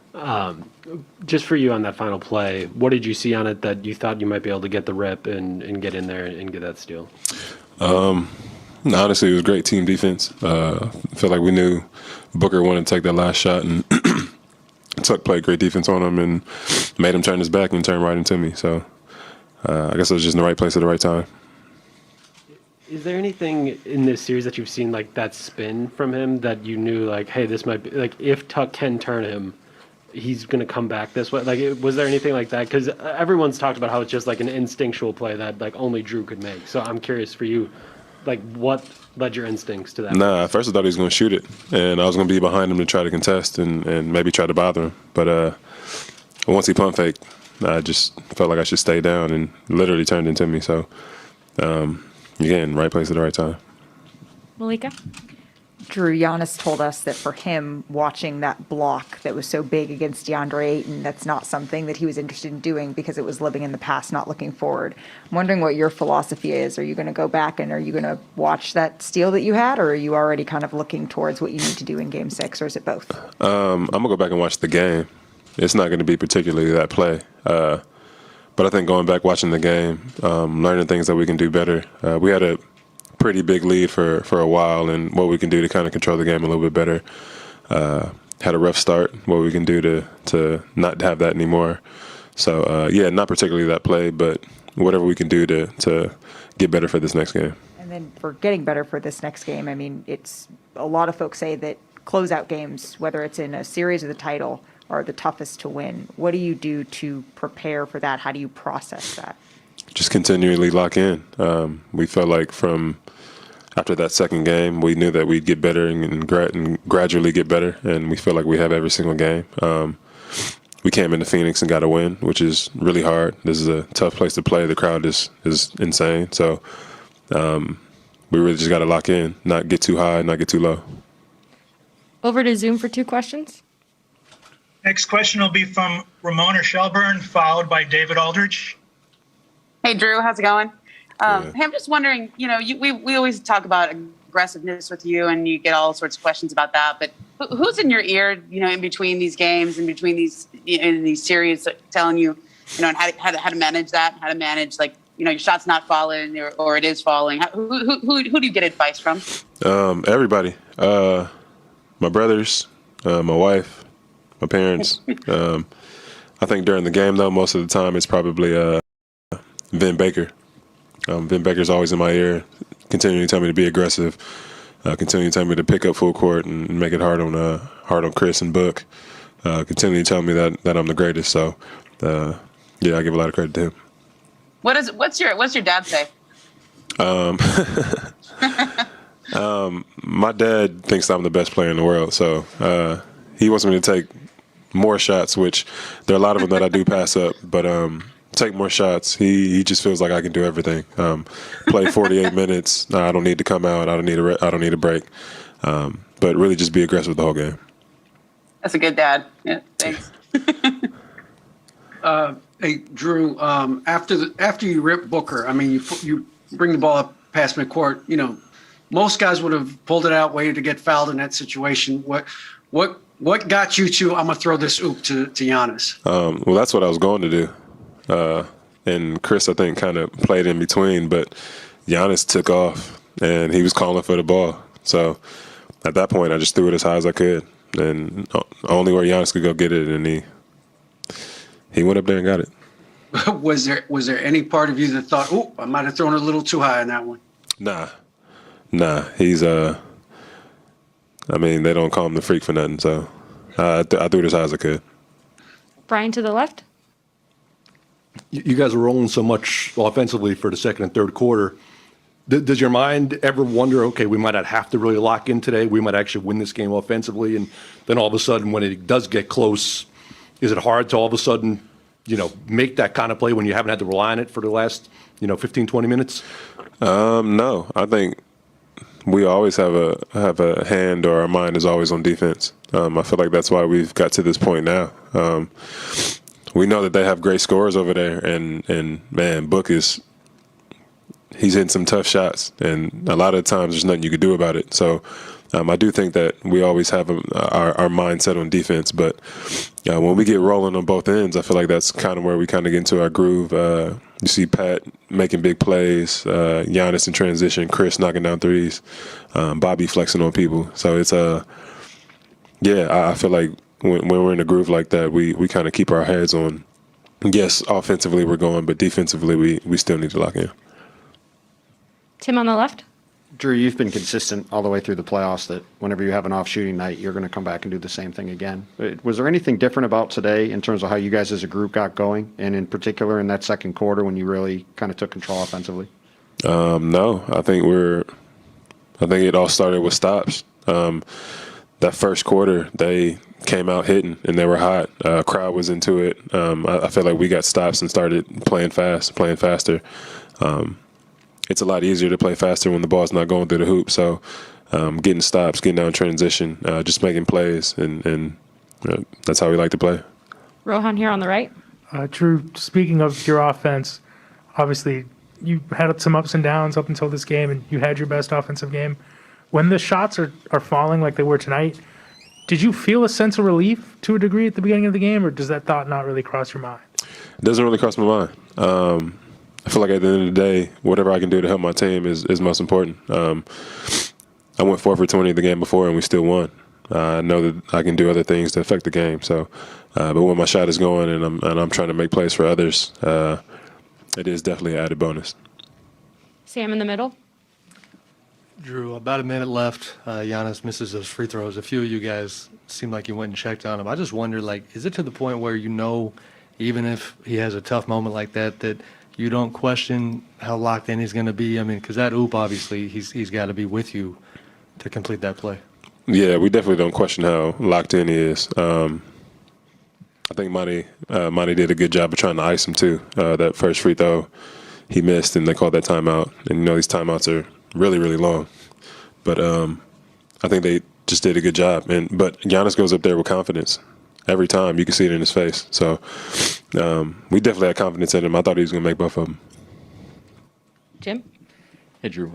Just for you on that final play, what did you see on it that you thought you might be able to get the rip and get in there and get that steal? Honestly, it was great team defense. I feel like we knew Booker wanted to take that last shot, and Tuck played great defense on him and made him turn his back and turn right into me. So I guess I was just in the right place at the right time. Is there anything in this series that you've seen like that spin from him that you knew like, hey, this might be like if Tuck can turn him, he's going to come back this way? Like, was there anything like that? Because everyone's talked about how it's just like an instinctual play that like only Drew could make. So I'm curious for you, like what led your instincts to that? Nah, at first I thought he was going to shoot it, and I was going to be behind him to try to contest and maybe try to bother him. But once he pump faked, I just felt like I should stay down, and literally turned into me. So, again, right place at the right time. Malika? Drew, Giannis told us that for him, watching that block that was so big against Deandre Ayton, that's not something that he was interested in doing because it was living in the past, not looking forward. I'm wondering what your philosophy is. Are you going to go back and are you going to watch that steal that you had, or are you already kind of looking towards what you need to do in Game 6, or is it both? I'm going to go back and watch the game. It's not going to be particularly that play. But I think going back, watching the game, learning things that we can do better. We had a pretty big lead for a while, and what we can do to kind of control the game a little bit better. Had a rough start, what we can do to not have that anymore. So, not particularly that play, but whatever we can do to get better for this next game. And then for getting better for this next game, I mean, it's a lot of folks say that closeout games, whether it's in a series or the title, are the toughest to win. What do you do to prepare for that? How do you process that? Just continually lock in. We felt like from after that second game, we knew that we'd get better and gradually get better, and we feel like we have every single game. We came into Phoenix and got a win, which is really hard. This is a tough place to play. The crowd is insane. So we really just got to lock in, not get too high, not get too low. Over to Zoom for 2 questions. Next question will be from Ramona Shelburne, followed by David Aldridge. Hey, Drew, how's it going? Hey, I'm just wondering, we always talk about aggressiveness with you, and you get all sorts of questions about that. But who's in your ear, in between these games, in between these in these series, telling you, and how to manage that, how to manage your shot's not falling or it is falling. Who do you get advice from? Everybody, my brothers, my wife, my parents. I think during the game, though, most of the time it's probably Vin Baker. Vin Baker's always in my ear, continuing to tell me to be aggressive, continuing to tell me to pick up full court and make it hard on Kris and Book, continuing to tell me that I'm the greatest. So, I give a lot of credit to him. What's your dad say? My dad thinks I'm the best player in the world, so he wants me to take more shots, which there are a lot of them that I do pass up, but take more shots. He just feels like I can do everything. Play 48 minutes. I don't need to come out. I don't need a break. But really just be aggressive the whole game. That's a good dad. Yeah, thanks. Hey, Drew, after you rip Booker, I mean, you bring the ball up past midcourt, most guys would have pulled it out, waited to get fouled in that situation. What got you to, I'm going to throw this oop to Giannis? Well, that's what I was going to do. And Kris, I think, kind of played in between, but Giannis took off, and he was calling for the ball. So at that point, I just threw it as high as I could, and only where Giannis could go get it, and he went up there and got it. Was there any part of you that thought, oh, I might have thrown it a little too high on that one? Nah. He's I mean, they don't call him the freak for nothing. So I threw it as high as I could. Brian to the left. You guys are rolling so much offensively for the second and third quarter. Does your mind ever wonder, okay, we might not have to really lock in today. We might actually win this game offensively. And then all of a sudden, when it does get close, is it hard to all of a sudden, make that kind of play when you haven't had to rely on it for the last, 15, 20 minutes? No, I think we always have a hand, or our mind is always on defense. I feel like that's why we've got to this point now. We know that they have great scorers over there, and man, Book he's hitting some tough shots, and a lot of times there's nothing you could do about it. So I do think that we always have our mindset on defense, but when we get rolling on both ends, I feel like that's kind of where we kind of get into our groove. You see Pat making big plays, Giannis in transition, Kris knocking down threes, Bobby flexing on people. So it's I feel like when we're in a groove like that, we kind of keep our heads on. Yes, offensively we're going, but defensively we still need to lock in. Tim on the left. Drew, you've been consistent all the way through the playoffs that whenever you have an off shooting night, you're going to come back and do the same thing again. Was there anything different about today in terms of how you guys as a group got going, and in particular in that second quarter when you really kind of took control offensively? No, I think it all started with stops. That first quarter, they came out hitting and they were hot. Crowd was into it. I feel like we got stops and started playing faster. It's a lot easier to play faster when the ball's not going through the hoop. So getting stops, getting down transition, just making plays, and that's how we like to play. Rohan here on the right. Drew, speaking of your offense, obviously you had some ups and downs up until this game, and you had your best offensive game. When the shots are falling like they were tonight, did you feel a sense of relief to a degree at the beginning of the game, or does that thought not really cross your mind? It doesn't really cross my mind. I feel like at the end of the day, whatever I can do to help my team is most important. I went 4 for 20 the game before, and we still won. I know that I can do other things to affect the game. So, but when my shot is going and I'm trying to make plays for others, it is definitely an added bonus. Sam in the middle. Drew, about a minute left. Giannis misses those free throws. A few of you guys seemed like you went and checked on him. I just wonder, is it to the point where even if he has a tough moment like that you don't question how locked in he's going to be? I mean, because that oop, obviously, he's got to be with you to complete that play. Yeah, we definitely don't question how locked in he is. I think Monty did a good job of trying to ice him too. That first free throw he missed, and they called that timeout. And these timeouts are really, really long. But I think they just did a good job. But Giannis goes up there with confidence. Every time, you can see it in his face. So we definitely had confidence in him. I thought he was going to make both of them. Jim? Hey, Drew.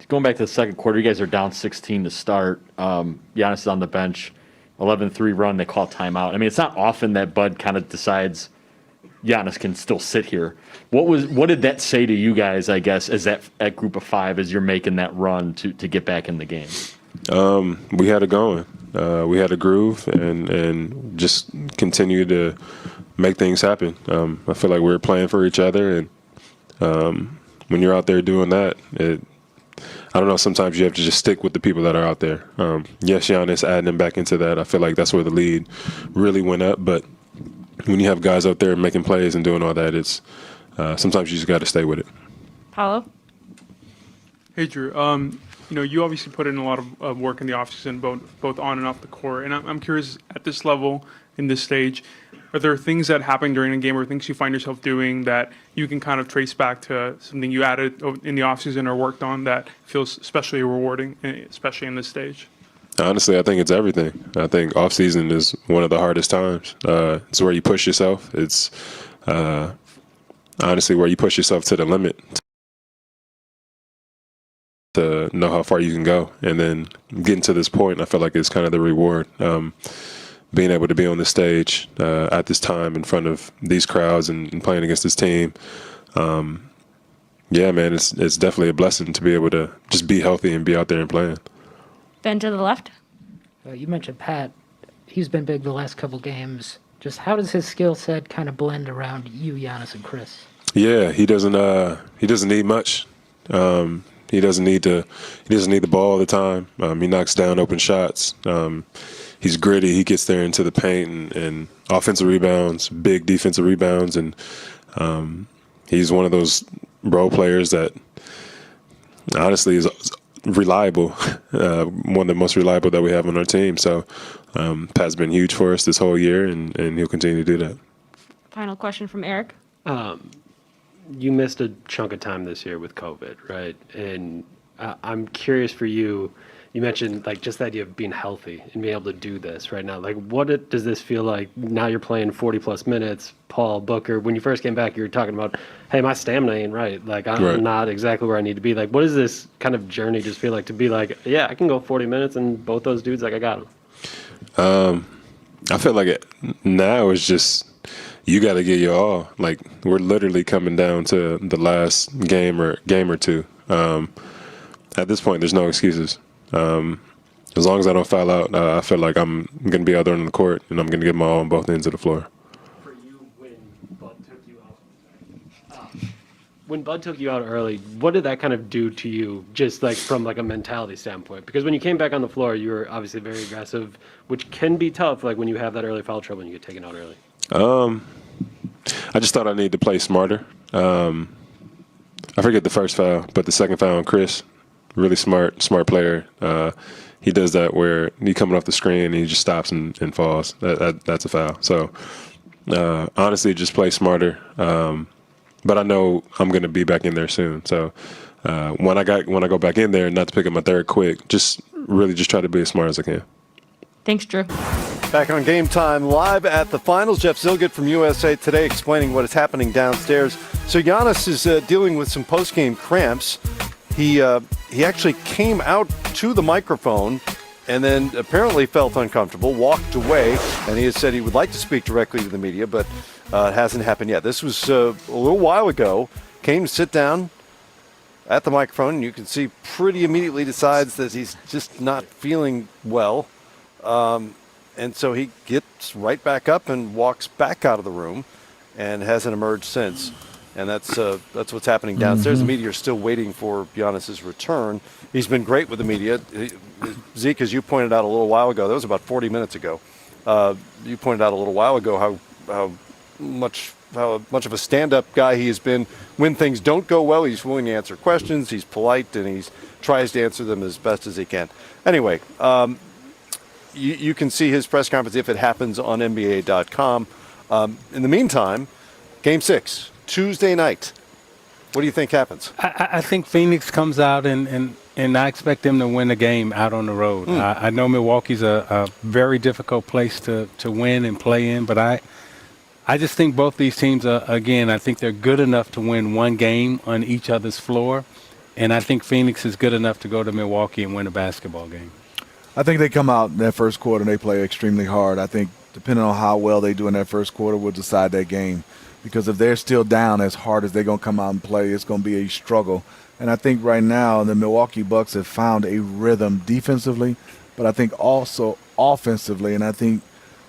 Going back to the second quarter, you guys are down 16 to start. Giannis is on the bench, 11-3 run. They call timeout. I mean, it's not often that Bud kind of decides Giannis can still sit here. What did that say to you guys, I guess, as that group of five, as you're making that run to get back in the game? We had it going. We had a groove and just continue to make things happen. I feel like we were playing for each other, and when you're out there doing that, I don't know, sometimes you have to just stick with the people that are out there. Yes, Giannis adding him back into that, I feel like that's where the lead really went up, but when you have guys out there making plays and doing all that, it's sometimes you just got to stay with it. Paulo? Hey, Drew. You obviously put in a lot of work in the offseason, both on and off the court. And I'm curious, at this level, in this stage, are there things that happen during a game or things you find yourself doing that you can kind of trace back to something you added in the offseason or worked on that feels especially rewarding, especially in this stage? Honestly, I think it's everything. I think off-season is one of the hardest times. It's where you push yourself. It's honestly, where you push yourself to the limit to know how far you can go. And then getting to this point, I feel like it's kind of the reward. Being able to be on the stage at this time in front of these crowds and playing against this team. Yeah, man, it's definitely a blessing to be able to just be healthy and be out there and playing. Ben to the left. You mentioned Pat. He's been big the last couple games. Just how does his skill set kind of blend around you, Giannis, and Kris? Yeah, he doesn't need much. He doesn't need the ball all the time. He knocks down open shots. He's gritty. He gets there into the paint and offensive rebounds, big defensive rebounds, and he's one of those role players that honestly is reliable, one of the most reliable that we have on our team. So Pat's been huge for us this whole year, and he'll continue to do that. Final question from Eric. You missed a chunk of time this year with COVID, right? And I'm curious for you. You mentioned like just the idea of being healthy and being able to do this right now. Like, does this feel like now you're playing 40+ minutes? Paul, Booker, when you first came back, you were talking about, hey, my stamina ain't right. Like, I'm not exactly where I need to be. Like, what does this kind of journey just feel like to be like, yeah, I can go 40 minutes and both those dudes, like, I got them? I feel like now it's just you got to get your all. Like, we're literally coming down to the last game or two. At this point, there's no excuses. As long as I don't foul out, I feel like I'm going to be out there on the court, and I'm going to give my all on both ends of the floor. For you, when Bud took you out early, what did that kind of do to you, just like from like a mentality standpoint? Because when you came back on the floor, you were obviously very aggressive, which can be tough, like when you have that early foul trouble and you get taken out early. I just thought I needed to play smarter. I forget the first foul, but the second foul on Kris. Really smart player. He does that where he coming off the screen and he just stops and falls. That's a foul. So honestly, just play smarter. But I know I'm going to be back in there soon. So when I go back in there, not to pick up my third quick, just try to be as smart as I can. Thanks, Drew. Back on Game Time, live at the finals. Jeff Zilgett from USA Today explaining what is happening downstairs. So Giannis is dealing with some post-game cramps. He actually came out to the microphone and then apparently felt uncomfortable, walked away, and he has said he would like to speak directly to the media, but it hasn't happened yet. This was a little while ago. Came to sit down at the microphone, and you can see pretty immediately decides that he's just not feeling well. And so he gets right back up and walks back out of the room and hasn't emerged since. And that's what's happening downstairs. The media are still waiting for Giannis' return. He's been great with the media. Zeke, as you pointed out a little while ago, that was about 40 minutes ago. You pointed out a little while ago how much of a stand-up guy he has been. When things don't go well, he's willing to answer questions. He's polite, and he tries to answer them as best as he can. Anyway, you can see his press conference if it happens on NBA.com. In the meantime, Game 6. Tuesday night. What do you think happens? I think Phoenix comes out and I expect them to win the game out on the road. I know Milwaukee's a very difficult place to win and play in, but I just think both these teams are, again, I think they're good enough to win one game on each other's floor, and I think Phoenix is good enough to go to Milwaukee and win a basketball game. I think they come out in that first quarter and they play extremely hard. I think depending on how well they do in that first quarter will decide that game. Because if they're still down as hard as they're going to come out and play, it's going to be a struggle. And I think right now the Milwaukee Bucks have found a rhythm defensively, but I think also offensively. And I think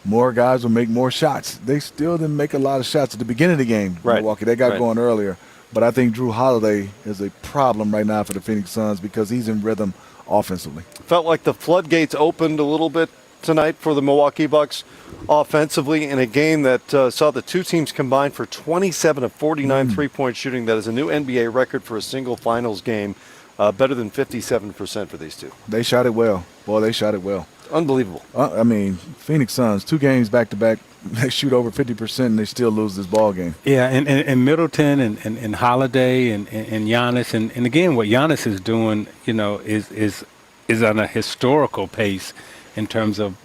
more guys will make more shots. They still didn't make a lot of shots at the beginning of the game. Right. Milwaukee, they got going earlier. But I think Drew Holiday is a problem right now for the Phoenix Suns because he's in rhythm offensively. Felt like the floodgates opened a little bit tonight for the Milwaukee Bucks offensively in a game that saw the two teams combine for 27 of 49 three-point shooting. That is a new NBA record for a single finals game, better than 57% for these two. They shot it well. Boy, they shot it well. Unbelievable. I mean, Phoenix Suns, 2 games back-to-back, they shoot over 50% and they still lose this ball game. Yeah, and Middleton and Holiday and Giannis. And again, what Giannis is doing, is on a historical pace. in terms of,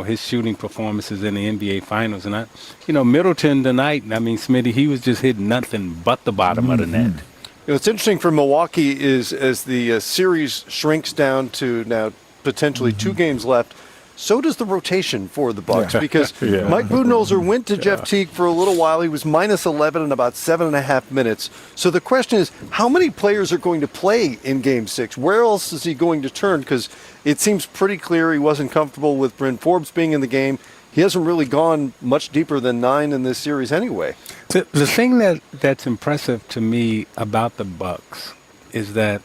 his shooting performances in the NBA Finals. And, Middleton tonight, I mean, Smitty, he was just hitting nothing but the bottom of the net. What's interesting for Milwaukee is as the series shrinks down to now potentially 2 games left, so does the rotation for the Bucks because Mike Budenholzer went to Jeff Teague for a little while. He was minus 11 in about 7.5 minutes. So the question is, how many players are going to play in Game 6? Where else is he going to turn? Because it seems pretty clear he wasn't comfortable with Bryn Forbes being in the game. He hasn't really gone much deeper than 9 in this series anyway. The thing that's impressive to me about the Bucks is that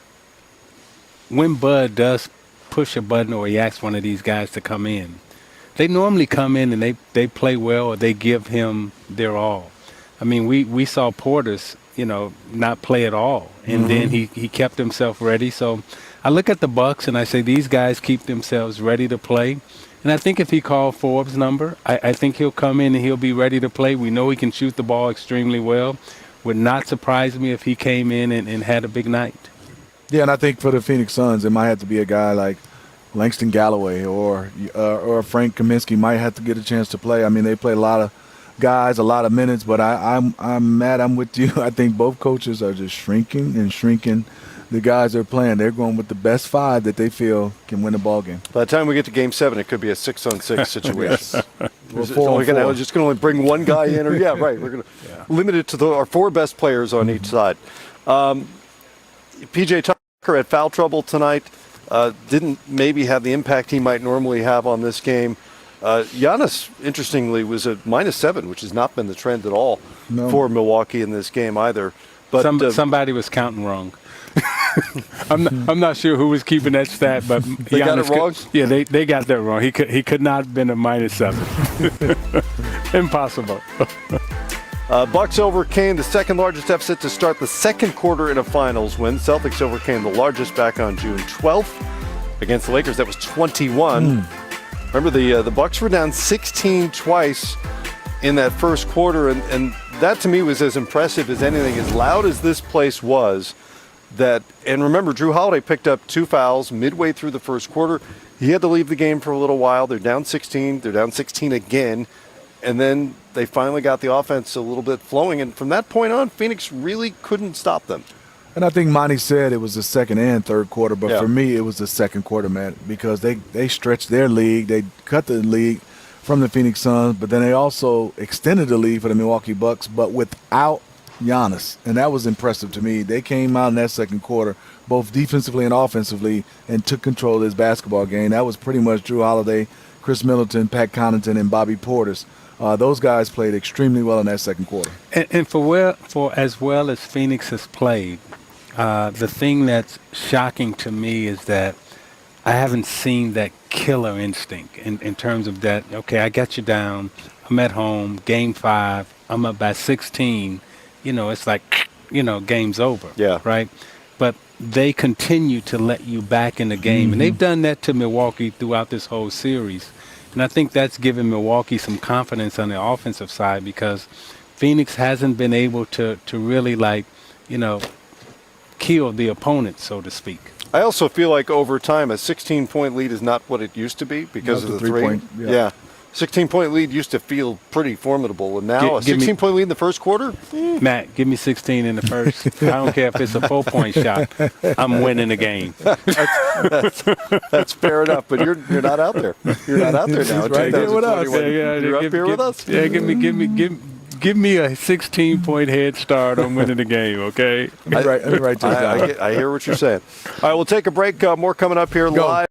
when Bud does push a button or he asks one of these guys to come in, they normally come in and they play well or they give him their all. I mean, we saw Portis, not play at all, and then he kept himself ready. So I look at the Bucks and I say these guys keep themselves ready to play. And I think if he called Forbes' number, I think he'll come in and he'll be ready to play. We know he can shoot the ball extremely well. Would not surprise me if he came in and had a big night. Yeah, and I think for the Phoenix Suns, it might have to be a guy like Langston Galloway or Frank Kaminsky might have to get a chance to play. I mean, they play a lot of guys, a lot of minutes, but I'm Matt, I'm with you. I think both coaches are just shrinking the guys they're playing. They're going with the best 5 that they feel can win the ball game. By the time we get to Game 7, it could be a 6-on-6 situation. We're just going to only bring one guy in, or we're going to limit it to our 4 best players on each side. PJ Tucker had foul trouble tonight. Didn't maybe have the impact he might normally have on this game. Giannis, interestingly, was at -7, which has not been the trend at all for Milwaukee in this game either. But somebody was counting wrong. I'm not sure who was keeping that stat, but they got it wrong. They got that wrong. He could not have been a -7. Impossible. Bucks overcame the second largest deficit to start the second quarter in a finals win. Celtics overcame the largest back on June 12th against the Lakers. That was 21. Remember, the Bucks were down 16 twice in that first quarter, and that to me was as impressive as anything. As loud as this place was, and remember, Drew Holiday picked up 2 fouls midway through the first quarter. He had to leave the game for a little while. They're down 16. They're down 16 again. And then they finally got the offense a little bit flowing. And from that point on, Phoenix really couldn't stop them. And I think Monty said it was the second and third quarter, but for me, it was the second quarter, man, because they stretched their lead. They cut the lead from the Phoenix Suns, but then they also extended the lead for the Milwaukee Bucks, but without Giannis. And that was impressive to me. They came out in that second quarter, both defensively and offensively, and took control of this basketball game. That was pretty much Drew Holiday, Chris Middleton, Pat Connaughton, and Bobby Portis. Those guys played extremely well in that second quarter. And for as well as Phoenix has played, the thing that's shocking to me is that I haven't seen that killer instinct in terms of that, okay, I got you down, I'm at home, Game 5, I'm up by 16, it's like, game's over, right? But they continue to let you back in the game, and they've done that to Milwaukee throughout this whole series. And I think that's given Milwaukee some confidence on the offensive side because Phoenix hasn't been able to really, kill the opponent, so to speak. I also feel like over time, a 16-point lead is not what it used to be because of the 3-point. 16-point lead used to feel pretty formidable, and now a 16-point lead in the first quarter? Matt, give me 16 in the first. I don't care if it's a 4-point shot. I'm winning the game. That's fair enough, but you're not out there. You're not out there now. Right there with us. You're up here with us. Yeah, give me a 16-point head start on winning the game, okay? Let me write this down. I hear what you're saying. All right, we'll take a break. More coming up here live.